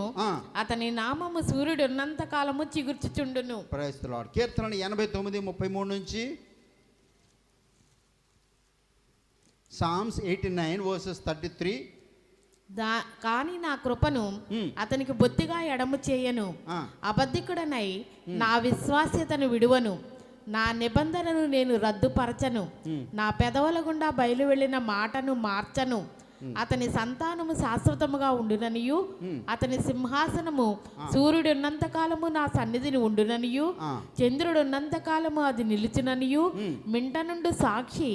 అతని నామము సూర్యుడు ఉన్నంత కాలము చిగుర్చుచుండును. Praise the lord. కీర్తనలు 89:33 నుంచి, Psalms 89:33. కానీ నా కృపను అతనికి బొత్తిగా ఎడము చేయను, అబద్ధికుడనై నా విశ్వాస్యతను విడువను, నా నిబంధనను నేను రద్దుపరచను, నా పెదవుల గుండా బయలు వెళ్ళిన మాటను మార్చను. అతని సంతానము శాశ్వతముగా ఉండుననియు, అతని సింహాసనము సూర్యుడు ఉన్నంత కాలము నా సన్నిధిని ఉండుననియు, చంద్రుడు ఉన్నంత కాలము అది నిలుచుననియు, మింట నుండి సాక్షి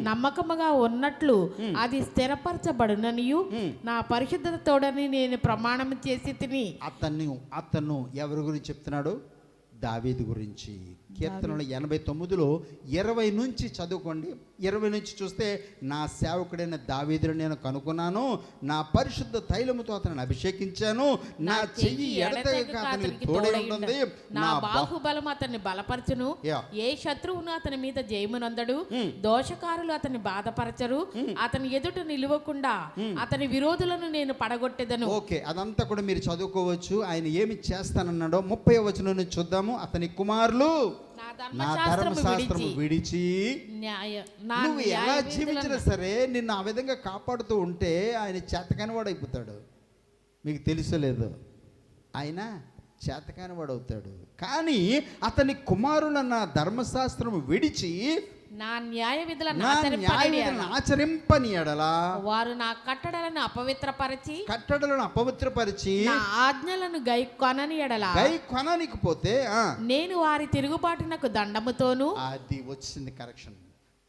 నమ్మకముగా ఉన్నట్లు అది స్థిరపరచబడుననియు నా పరిశుద్ధత తోడని నేను ప్రమాణం చేసి తిని. అతను ఎవరి గురించి చెప్తున్నాడు? దావీదు గురించి. కీర్తనలు 89లో 20 నుంచి చదువుకోండి. 20 నుంచి చూస్తే, నా సేవకుడైన దావీదును నేను కనుక్కున్నాను, నా పరిశుద్ధ తైలముతో అతను అభిషేకించాను, నా చెయ్యి ఎడతెగక అతనికి తోడై ఉంటుంది, నా బాహుబలము అతన్ని బలపరచును, ఏ శత్రువును అతని మీద జయమునందడు, దోషకారులు అతన్ని బాధపరచరు, అతని ఎదుట నిలువకుండా అతని విరోధులను నేను పడగొట్టెదను. ఓకే, అదంతా కూడా మీరు చదువుకోవచ్చు. ఆయన ఏమి చేస్తానన్నాడో 30వ వచనం నుంచి చూద్దాము. అతని కుమారులు నా ధర్మశాస్త్రము విడిచి, నువ్వు ఎలా జీవించినా సరే నిన్ను ఆ విధంగా కాపాడుతూ ఉంటే ఆయన చేతకాని వాడు అయిపోతాడు. మీకు తెలుసలేదు, ఆయన చేతకాని వాడు అవుతాడు. కానీ అతని కుమారులన్న ధర్మశాస్త్రము విడిచి నా న్యాయ విధులను నా న్యాయవిధులను ఆచరింపని ఎడలా వారు నా కట్టడలను అపవిత్రపరిచి కట్టడలను అపవిత్రపరిచి నా ఆజ్ఞలను గై కొనని ఎడల గై కొననికపోతే నేను వారి తిరుగుబాటునకు దండముతోను, అది వచ్చింది కరెక్షన్,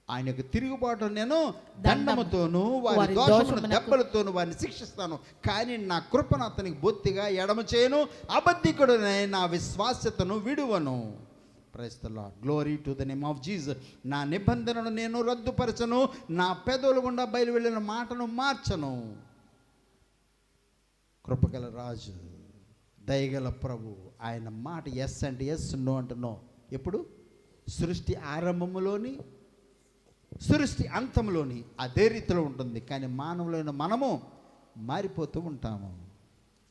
ఆయనకు తిరుగుబాటు నేను దండముతోను వారి వారి దోషమును దోషమునకు దెబ్బలతోను వారిని శిక్షిస్తాను, కానీ నా కృపను అతనికి బొత్తిగా ఎడమ చేయను, అబద్ధికుడనే నా విశ్వాస్యతను విడువను. Praise the Lord, glory to the name of Jesus. నా నిబంధనను నేను రద్దుపరచను, నా పెదవుల గుండా బయలు వెళ్ళిన మాటను మార్చను. కృపగల రాజు, దయగల ప్రభు, ఆయన మాట ఎస్ అంటే ఎస్, నో అంటే నో. ఎప్పుడు? సృష్టి ఆరంభములోని సృష్టి అంతంలోని అదే రీతిలో ఉంటుంది. కానీ మానవులైన మనము మారిపోతూ ఉంటాము.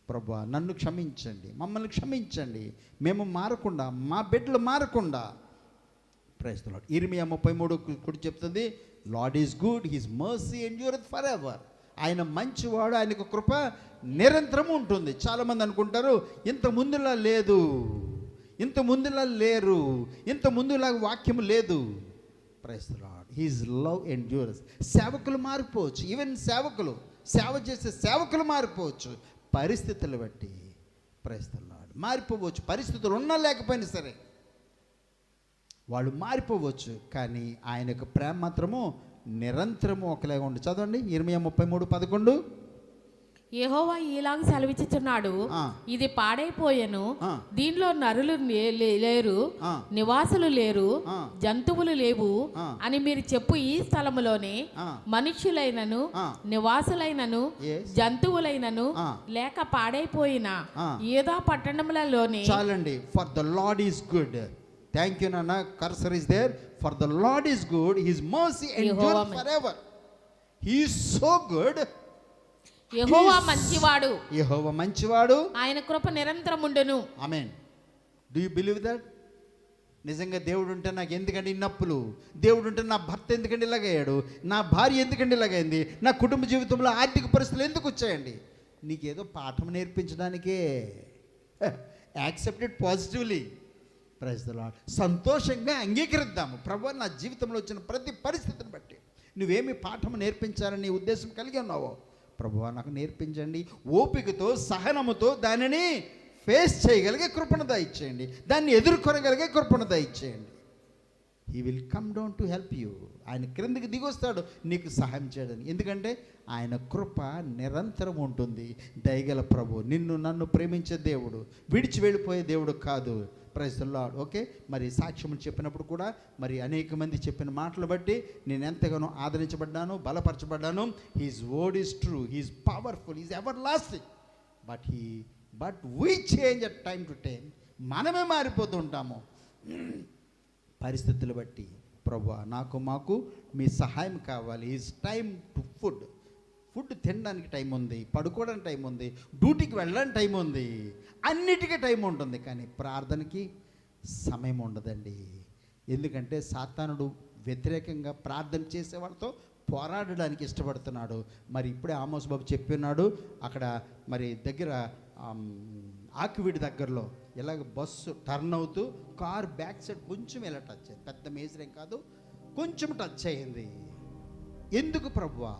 ప్రభు నన్ను క్షమించండి, మమ్మల్ని క్షమించండి, మేము మారకుండా, మా బిడ్డలు మారకుండా. Praise the Lord. ఇర్మియా 33 కూడా చెప్తుంది, Lord is good, his mercy endureth for ever. ఆయన మంచివాడు, ఆయనకు కృప నిరంతరం ఉంటుంది. చాలామంది అనుకుంటారు ఇంత ముందులా లేదు, ఇంత ముందులా లేరు, ఇంత ముందులా వాక్యము లేదు. Praise the Lord. His love endures. సేవకులు మారిపోవచ్చు, ఈవెన్ సేవ చేసే సేవకులు మారిపోవచ్చు, పరిస్థితులు బట్టి. Praise the lord. మారిపోవచ్చు, పరిస్థితులు ఉన్నా లేకపోయినా సరే వాళ్ళు మారిపోవచ్చు, కానీ ఆయనకు ప్రేమ మాత్రము నిరంతరము ఒకలాగా ఉండి. చదవండి ఇర్మియా 33:11. యెహోవా ఈలాగు సెలవిచ్చుచున్నాడు, ఇది పాడైపోయెను, దీనిలో నరులు లేరు, నివాసులు లేరు, జంతువులు లేవు అని మీరు చెప్పు ఈ స్థలములోనే మనుష్యులైనను నివాసులైనను జంతువులైనను లేక పాడైపోయిన ఏదో పట్టణములలోనే. చాలండి. For the Lord is good. Thank you నాన్న. Cursor is there. For the Lord is good, his mercy endures for ever. He is so good. యెహోవా మంచివాడు, యెహోవా మంచివాడు, ఆయన కృప నిరంతరం ఉండును. ఆమేన్. Do you believe that? నిజంగా దేవుడు ఉంటే నాకు ఎందుకంటే ఇన్ని అప్పులు, దేవుడు ఉంటే నా భర్త ఎందుకంటే ఇలాగయ్యాడు, నా భార్య ఎందుకంటే ఇలాగైంది, నా కుటుంబ జీవితంలో ఆర్థిక పరిస్థితులు ఎందుకు వచ్చాయండి? నీకేదో పాఠం నేర్పించడానికే. Accepted positively. Praise the Lord. సంతోషంగా అంగీకరిద్దాము. ప్రభువా, నా జీవితంలో వచ్చిన ప్రతి పరిస్థితిని బట్టి నువ్వేమి పాఠం నేర్పించాలని నీ ఉద్దేశం కలిగి ఉన్నావో, ప్రభువా నాకు నేర్పించండి. ఓపికతో సహనముతో దానిని ఫేస్ చేయగలిగే కృపను దయచేయండి, దాన్ని ఎదుర్కొనగలిగే కృపను దయచేయండి. He will come down to help you. ఆయన క్రిందికి దిగొస్తాడు నీకు సహాయం చేయడానికి. ఎందుకంటే ఆయన కృప నిరంతరం ఉంటుంది. దయగల ప్రభు, నిన్ను నన్ను ప్రేమించే దేవుడు, విడిచి వెళ్ళిపోయే దేవుడు కాదు. Praise the lord. ఓకే, మరి సాక్ష్యం చెప్పినప్పుడు కూడా మరి అనేక మంది చెప్పిన మాటలు బట్టి నేను ఎంతగానో ఆదరించబడ్డాను, బలపరచబడ్డాను. His word is true, he's powerful, he's everlasting. But we change at time to time. మనమే మారిపోతూ ఉంటాము పరిస్థితులు బట్టి. ప్రభువా, మాకు మీ సహాయం కావాలి. ఈజ్ టైం టు ఫుడ్ తినడానికి టైం ఉంది, పడుకోవడానికి టైం ఉంది, డ్యూటీకి వెళ్ళడానికి టైం ఉంది, అన్నిటికీ టైం ఉంటుంది. కానీ ప్రార్థనకి సమయం ఉండదండి. ఎందుకంటే సాతానుడు వ్యతిరేకంగా ప్రార్థన చేసే వాళ్ళతో పోరాడడానికి ఇష్టపడుతున్నాడు. మరి ఇప్పుడే ఆమోస్ బాబు చెప్పినాడు, అక్కడ మరి దగ్గర ఆకివీడి దగ్గరలో ఇలాగ బస్సు టర్న్ అవుతూ కార్ బ్యాక్ సైడ్ కొంచెం ఇలా టచ్ అయింది. పెద్ద మేజర్ ఏం కాదు, కొంచెం టచ్ అయ్యింది. ఎందుకు ప్రభువా,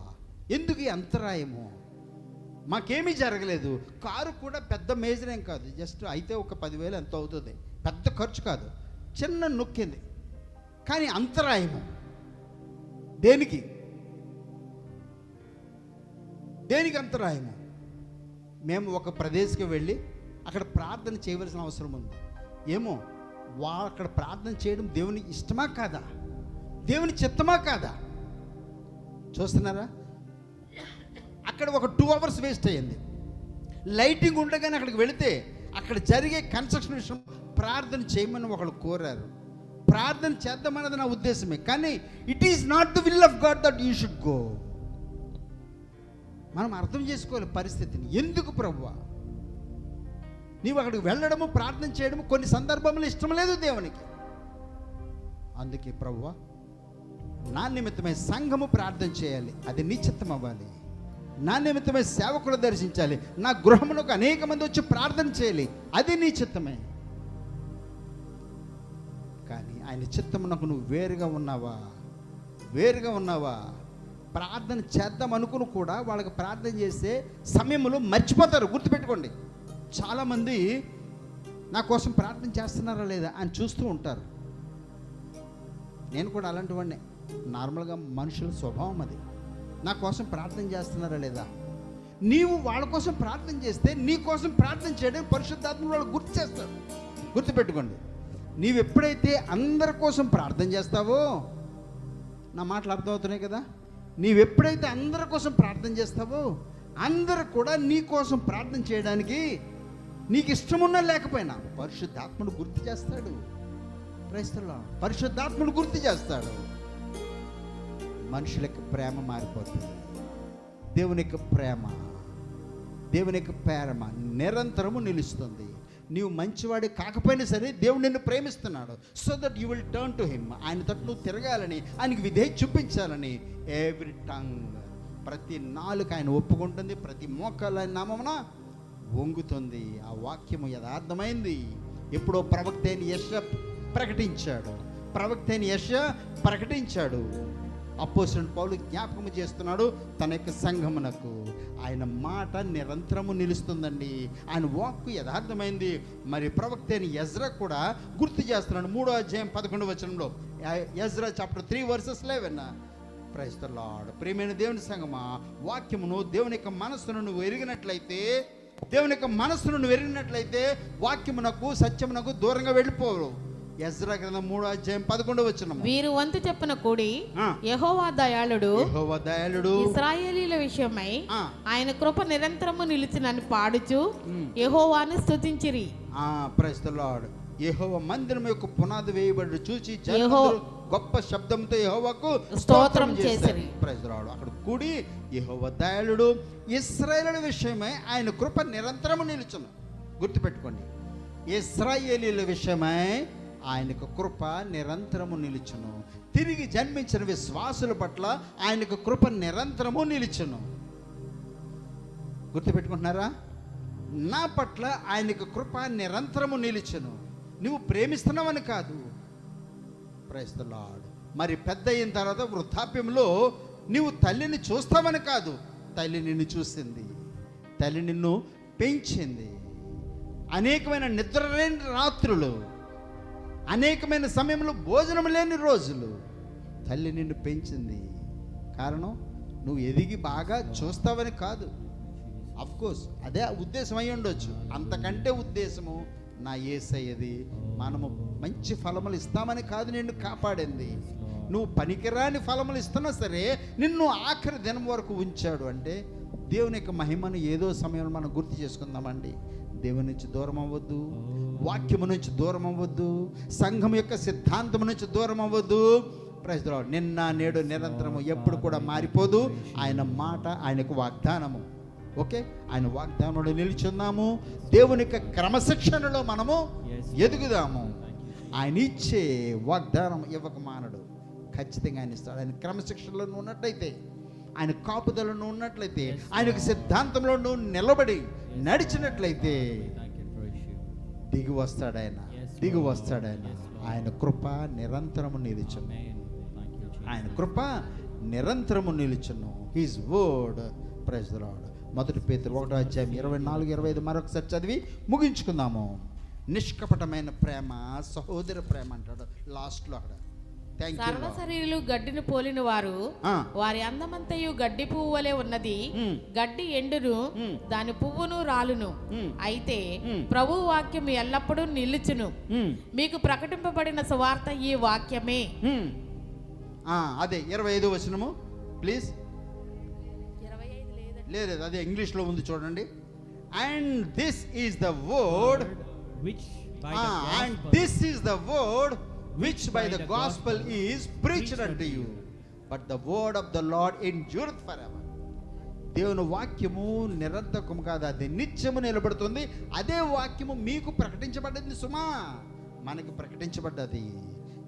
ఎందుకు ఈ అంతరాయము? మాకేమీ జరగలేదు, కారు కూడా పెద్ద మేజర్ ఏం కాదు, జస్ట్ అయితే ఒక 10,000 ఎంతో అవుతుంది, పెద్ద ఖర్చు కాదు, చిన్న నొక్కింది. కానీ అంతరాయము దేనికి అంతరాయము? మేము ఒక ప్రదేశంకి వెళ్ళి అక్కడ ప్రార్థన చేయవలసిన అవసరం ఉంది. ఏమో అక్కడ ప్రార్థన చేయడం దేవుని ఇష్టమా కాదా, దేవుని చిత్తమా కాదా? చూస్తున్నారా? అక్కడ ఒక 2 hours వేస్ట్ అయ్యింది. లైటింగ్ ఉండగానే అక్కడికి వెళితే అక్కడ జరిగే కన్స్ట్రక్షన్ విషయం ప్రార్థన చేయమని ఒకళ్ళు కోరారు. ప్రార్థన చేద్దామన్నది నా ఉద్దేశమే, కానీ it is not the will of God that you should go. మనం అర్థం చేసుకోవాలి పరిస్థితిని. ఎందుకు ప్రభువా నీవు అక్కడికి వెళ్ళడము, ప్రార్థన చేయడము కొన్ని సందర్భంలో ఇష్టం లేదు దేవునికి. అందుకే ప్రభువా నా నిమిత్తమై సంఘము ప్రార్థన చేయాలి, అది నీ చిత్తం అవ్వాలి. నా నిమిత్తమే సేవకులు దర్శించాలి, నా గృహమునకు అనేక మంది వచ్చి ప్రార్థన చేయాలి, అది నీ చిత్తమే. కానీ ఆయన చిత్తమునకు నువ్వు వేరుగా ఉన్నావా? ప్రార్థన చేద్దాం అనుకుని కూడా వాళ్ళకి ప్రార్థన చేసే సమయంలో మర్చిపోతారు. గుర్తుపెట్టుకోండి, చాలామంది నా కోసం ప్రార్థన చేస్తున్నారా లేదా అని చూస్తూ ఉంటారు. నేను కూడా అలాంటి వాడిని. నార్మల్గా మనుషుల స్వభావం అది. నా కోసం ప్రార్థన చేస్తున్నారా లేదా? నీవు వాళ్ళ కోసం ప్రార్థన చేస్తే నీ కోసం ప్రార్థన చేయడం పరిశుద్ధాత్మ వాళ్ళు గుర్తు చేస్తారు. గుర్తుపెట్టుకోండి, నీవు ఎప్పుడైతే అందరి కోసం ప్రార్థన చేస్తావో, నా మాటలు అర్థమవుతున్నాయి కదా, నీవెప్పుడైతే అందరి కోసం ప్రార్థన చేస్తావో అందరూ కూడా నీ కోసం ప్రార్థన చేయడానికి నీకు ఇష్టమున్నా లేకపోయినా పరిశుద్ధాత్ముడు గుర్తు చేస్తాడు. క్రైస్తవులు, పరిశుద్ధాత్ముడు గుర్తు చేస్తాడు. మనుషులకి ప్రేమ మారిపోతుంది. దేవుని యొక్క ప్రేమ నిరంతరము నిలుస్తుంది. నీవు మంచివాడి కాకపోయినా సరే దేవుడు నిన్ను ప్రేమిస్తున్నాడు. So that you will turn to him. ఆయన తట్టు నువ్వు తిరగాలని, ఆయనకి విధేయత చూపించాలని. ఎవ్రీ టంగ్, ప్రతి నాలుక ఆయన ఒప్పుకుంటుంది, ప్రతి మోకాలు ఆయన నామమున వంగుతుంది. ఆ వాక్యము యథార్థమైంది. ఎప్పుడో ప్రవక్త అయిన యెషయా ప్రకటించాడు. అపోస్తలుడైన పౌలు జ్ఞాపకము చేస్తున్నాడు తన యొక్క సంఘమునకు. ఆయన మాట నిరంతరము నిలుస్తుందండి. ఆయన వాక్కు యథార్థమైంది. మరి ప్రవక్త అయిన ఎజ్రా కూడా గుర్తు చేస్తున్నాడు. 3వ అధ్యాయం 11వ వచనంలో, Ezra chapter 3 verses 11. Praise the Lord. ప్రియమైన దేవుని సంగమా, వాక్యమును దేవుని యొక్క మనస్సును నువ్వు ఎరిగినట్లయితే వాక్యమునకు సత్యమునకు దూరంగా వెళ్ళిపోవు. ఎజ్రా గ్రంథం 3వ అధ్యాయం 11వ వచనం. వీరు వంతు చెప్పున కూడి యెహోవా దయాళుడు ఇశ్రాయేలీయుల విషయమై ఆయన కృప నిరంతరము నిలిచినని పాడుచు యెహోవాను స్తుతించిరి. Praise the Lord. యెహోవా మందిరం యొక్క పునాది వేయబడి చూచి జనులందరూ గొప్ప శబ్దంతో యెహోవాకు స్తోత్రం చేశారు. Praise the Lord. అక్కడ కూడి యెహోవా దయాళుడు, ఇశ్రాయేలీయుల విషయమై ఆయన కృప నిరంతరము నిలుచును. గుర్తుపెట్టుకోండి, ఇశ్రాయేలీయుల విషయమై ఆయనకు కృప నిరంతరము నిలుచును. తిరిగి జన్మించిన విశ్వాసుల పట్ల ఆయనకు కృప నిరంతరము నిలుచును. గుర్తుపెట్టుకుంటున్నారా? నా పట్ల ఆయనకు కృప నిరంతరము నిలుచును. నువ్వు ప్రేమిస్తున్నావని కాదు. Praise the Lord. మరి పెద్ద అయిన తర్వాత వృద్ధాప్యంలో నువ్వు తల్లిని చూస్తావని కాదు. తల్లి నిన్ను చూసింది, తల్లి నిన్ను పెంచింది. అనేకమైన నిద్ర లేని రాత్రులు, అనేకమైన సమయంలో భోజనం లేని రోజులు తల్లి నిన్ను పెంచింది. కారణం నువ్వు ఎదిగి బాగా చూస్తావని కాదు. అఫ్కోర్స్ అదే ఉద్దేశం అయి ఉండొచ్చు. అంతకంటే ఉద్దేశము నా యేసయ్యది. మనము మంచి ఫలములు ఇస్తామని కాదు నిన్ను కాపాడింది. నువ్వు పనికిరాని ఫలములు ఇస్తున్నా సరే నిన్ను ఆఖరి దినం వరకు ఉంచాడు. అంటే దేవుని యొక్క మహిమను ఏదో సమయంలో మనం గుర్తు చేసుకుందామండి. దేవుని నుంచి దూరం అవ్వద్దు, వాక్యము నుంచి దూరం అవ్వద్దు, సంఘం యొక్క సిద్ధాంతం నుంచి దూరం అవ్వద్దు. Praise the Lord. నిన్న నేడు నిరంతరము ఎప్పుడు కూడా మారిపోదు. ఆయన మాట ఆయనకు వాగ్దానము. ఓకే, ఆయన వాగ్దానంలో నిలిచున్నాము. దేవుని యొక్క క్రమశిక్షణలో మనము ఎదుగుదాము. ఆయన ఇచ్చే వాగ్దానం ఇవ్వక మానడు. ఖచ్చితంగా ఆయన ఇస్తాడు. ఆయన క్రమశిక్షణలో ఉన్నట్లయితే, ఆయన కాపుదలను ఉన్నట్లయితే, ఆయనకు సిద్ధాంతంలో నువ్వు నిలబడి నడిచినట్లయితే దిగి వస్తాడు ఆయన. ఆయన కృప నిరంతరము నిలుచును. ఆయన కృప నిరంతరము నిలుచును. His word. Praise the Lord. 1 పేతురు 1వ అధ్యాయం 24-25 మరొకసారి చదివి ముగించుకుందాము. నిష్కపటమైన ప్రేమ, సహోదర ప్రేమ అంటాడు లాస్ట్లో అక్కడ. సర్వ శరీరులు గడ్డిని పోలిన వారు, వారి అందమంతయు గడ్డి పువ్వు వలె ఉన్నది. గడ్డి ఎండును, దాని పువ్వును రాలును. అయితే ప్రభు వాక్యం ఎల్లప్పుడూ నిలుచును. మీకు ప్రకటింపబడిన సువార్త ఈ వాక్యమే. అదే 25వ వచనము ప్లీజ్. లేదు, అదే ఇంగ్లీష్లో ఉంది చూడండి. And this is the word which by the gospel is preached unto you, but the word of the Lord endureth forever. దేవుని వాక్యము నిరంతరము కాదు, అది నిత్యము నిలబడుతుంది. అదే వాక్యము మీకు ప్రకటించబడ్డది సుమా. మనకి ప్రకటించబడ్డది.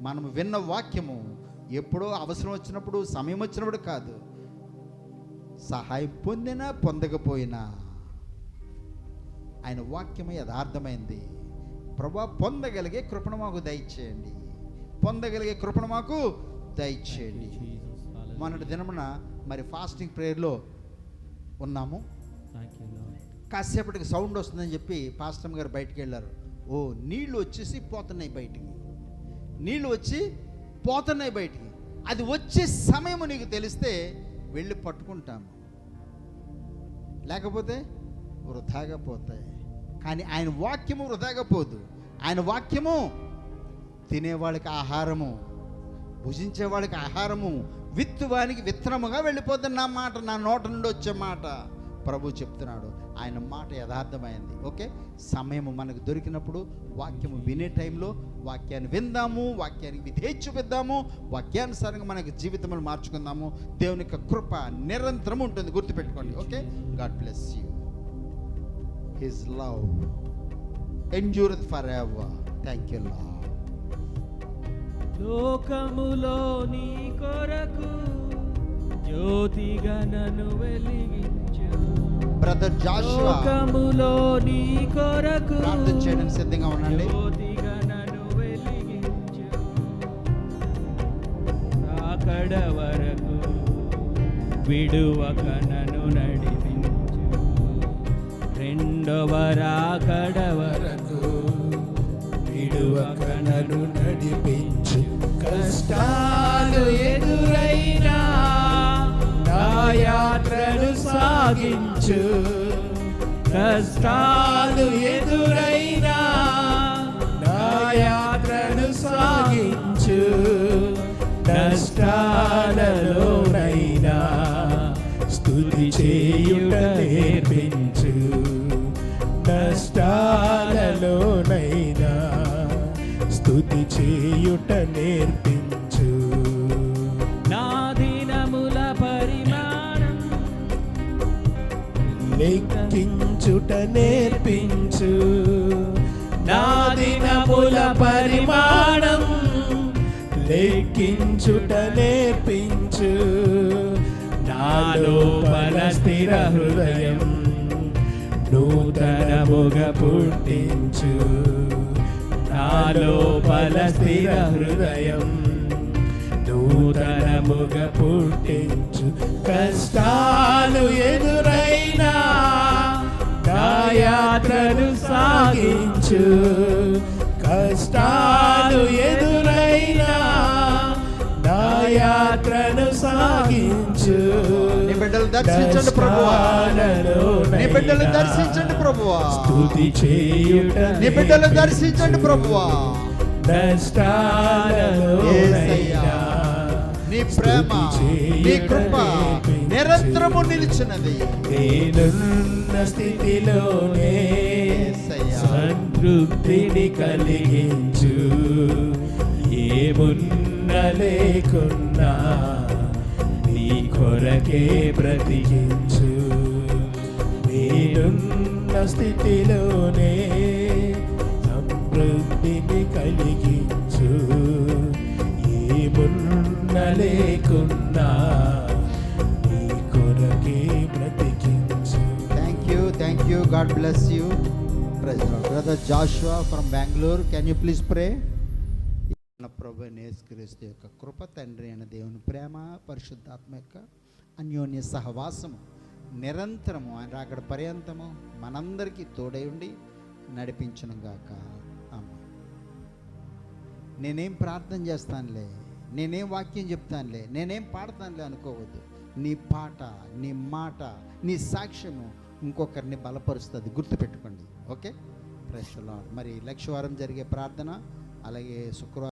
మనము విన్న వాక్యము ఎప్పుడో అవసరం వచ్చినప్పుడు, సమయం వచ్చినప్పుడు కాదు. సహాయం పొందినా పొందకపోయినా ఆయన వాక్యము యథార్థమైంది. ప్రభువా, పొందగలిగే కృపణ మాకు దయచేయండి, పొందగలిగే కృపణ మాకు దయచేయండి. మొన్నటి దినమున మరి ఫాస్టింగ్ ప్రేయర్లో ఉన్నాము. కాసేపటికి సౌండ్ వస్తుందని చెప్పి పాస్టర్ గారు బయటికి వెళ్ళారు. ఓ, నీళ్ళు వచ్చేసి పోతున్నాయి బయటికి, నీళ్ళు వచ్చి పోతున్నాయి బయటికి. అది వచ్చే సమయం నీకు తెలిస్తే వెళ్ళి పట్టుకుంటాము, లేకపోతే వృధాగా పోతాయి. కానీ ఆయన వాక్యము వృధాగా పోదు. ఆయన వాక్యము తినేవాళ్ళకి ఆహారము, భుజించే వాళ్ళకి ఆహారము, విత్తువానికి విత్తనముగా వెళ్ళిపోతుంది. నా మాట, నా నోట నుండి వచ్చే మాట ప్రభు చెప్తున్నాడు. ఆయన మాట యథార్థమైంది. ఓకే, సమయము మనకు దొరికినప్పుడు వాక్యము వినే టైంలో వాక్యాన్ని విందాము, వాక్యానికి విధేయత చూపిద్దాము, వాక్యానుసారంగా మనకి జీవితములు మార్చుకుందాము. దేవుని యొక్క కృప నిరంతరం ఉంటుంది, గుర్తుపెట్టుకోండి. Okay, God bless you. His love endureth for ever. Thank you Lord. లోకములో నీ కొరకు జ్యోతిగా నన్ను వెలిగించు. బ్రదర్ జాషువా, లోకములో నీ కొరకు ప్రార్థన చేయడానికి సిద్ధంగా ఉండండి. జ్యోతిగా నన్ను వెలిగించు. రాకడ వరకు విడువక నన్ను నడిపించు. రెండవ రాకడ వరకు విడువక నన్ను నడిపించు. కష్టాలు ఎదురైనా నా యాత్రను సాగించు. కష్టాలు ఎదురైనా నా యాత్రను సాగించు. నష్టాలలోనైనా స్తుతి చేయుట నేర్పించు. నష్టాలలోనైనా స్తుతి చేయుట నేర్పించు. నా దినముల పరిమాణం లెక్కించుట నేర్పించు. నా దినముల పరిమాణం లెక్కించుట నేర్పించు. నాలో బల స్థిర హృదయం నూతనముగా పుట్టించు. నాలో బల స్థిర హృదయం నూతనముగా పుట్టించు. కష్టాలు ఎదురైనా నా యాత్రను సాగించు. కష్టాలు ఎదురైనా నా యాత్రను సాగించు. నీ బిడ్డలు దర్శించండి ప్రభువా, నీ బిడ్డలు దర్శించండి ప్రభువా, స్తుతి చేయుట నీ బిడ్డలు దర్శించండి ప్రభువా. నష్టాలలోనైనా నీ ప్రేమ, నీ కృప నిరంతరము నిలిచినది. నేనున్న స్థితిలోనే యేసయ్యా. సంతృప్తిని కలిగించు. ఏమున్నా లేకున్నా నీ కొరకే బ్రతికించు. నేనున్న స్థితిలోనే సమృద్ధిని కలిగించు. ఏమున్నా లేకున్నా నీ కొరకే బ్రతికించు. Thank you, God bless you. Brother Joshua from Bengaluru, can you please pray? ప్రభు యేసుక్రీస్తు యొక్క కృప, తండ్రి అయిన దేవుని ప్రేమ, పరిశుద్ధాత్మ యొక్క అన్యోన్య సహవాసము నిరంతరము ఆయన రాకడ పర్యంతము మనందరికీ తోడై ఉండి నడిపించును గాక. ఆమేన్. నేనేం ప్రార్థన చేస్తానులే, నేనేం వాక్యం చెప్తానులే, నేనేం పాడతానులే అనుకోవద్దు. నీ పాట, నీ మాట, నీ సాక్ష్యము ఇంకొకరిని బలపరుస్తుంది, గుర్తుపెట్టుకోండి. Okay, praise the Lord. మరి లక్షవారం జరిగే ప్రార్థన, అలాగే శుక్రవారం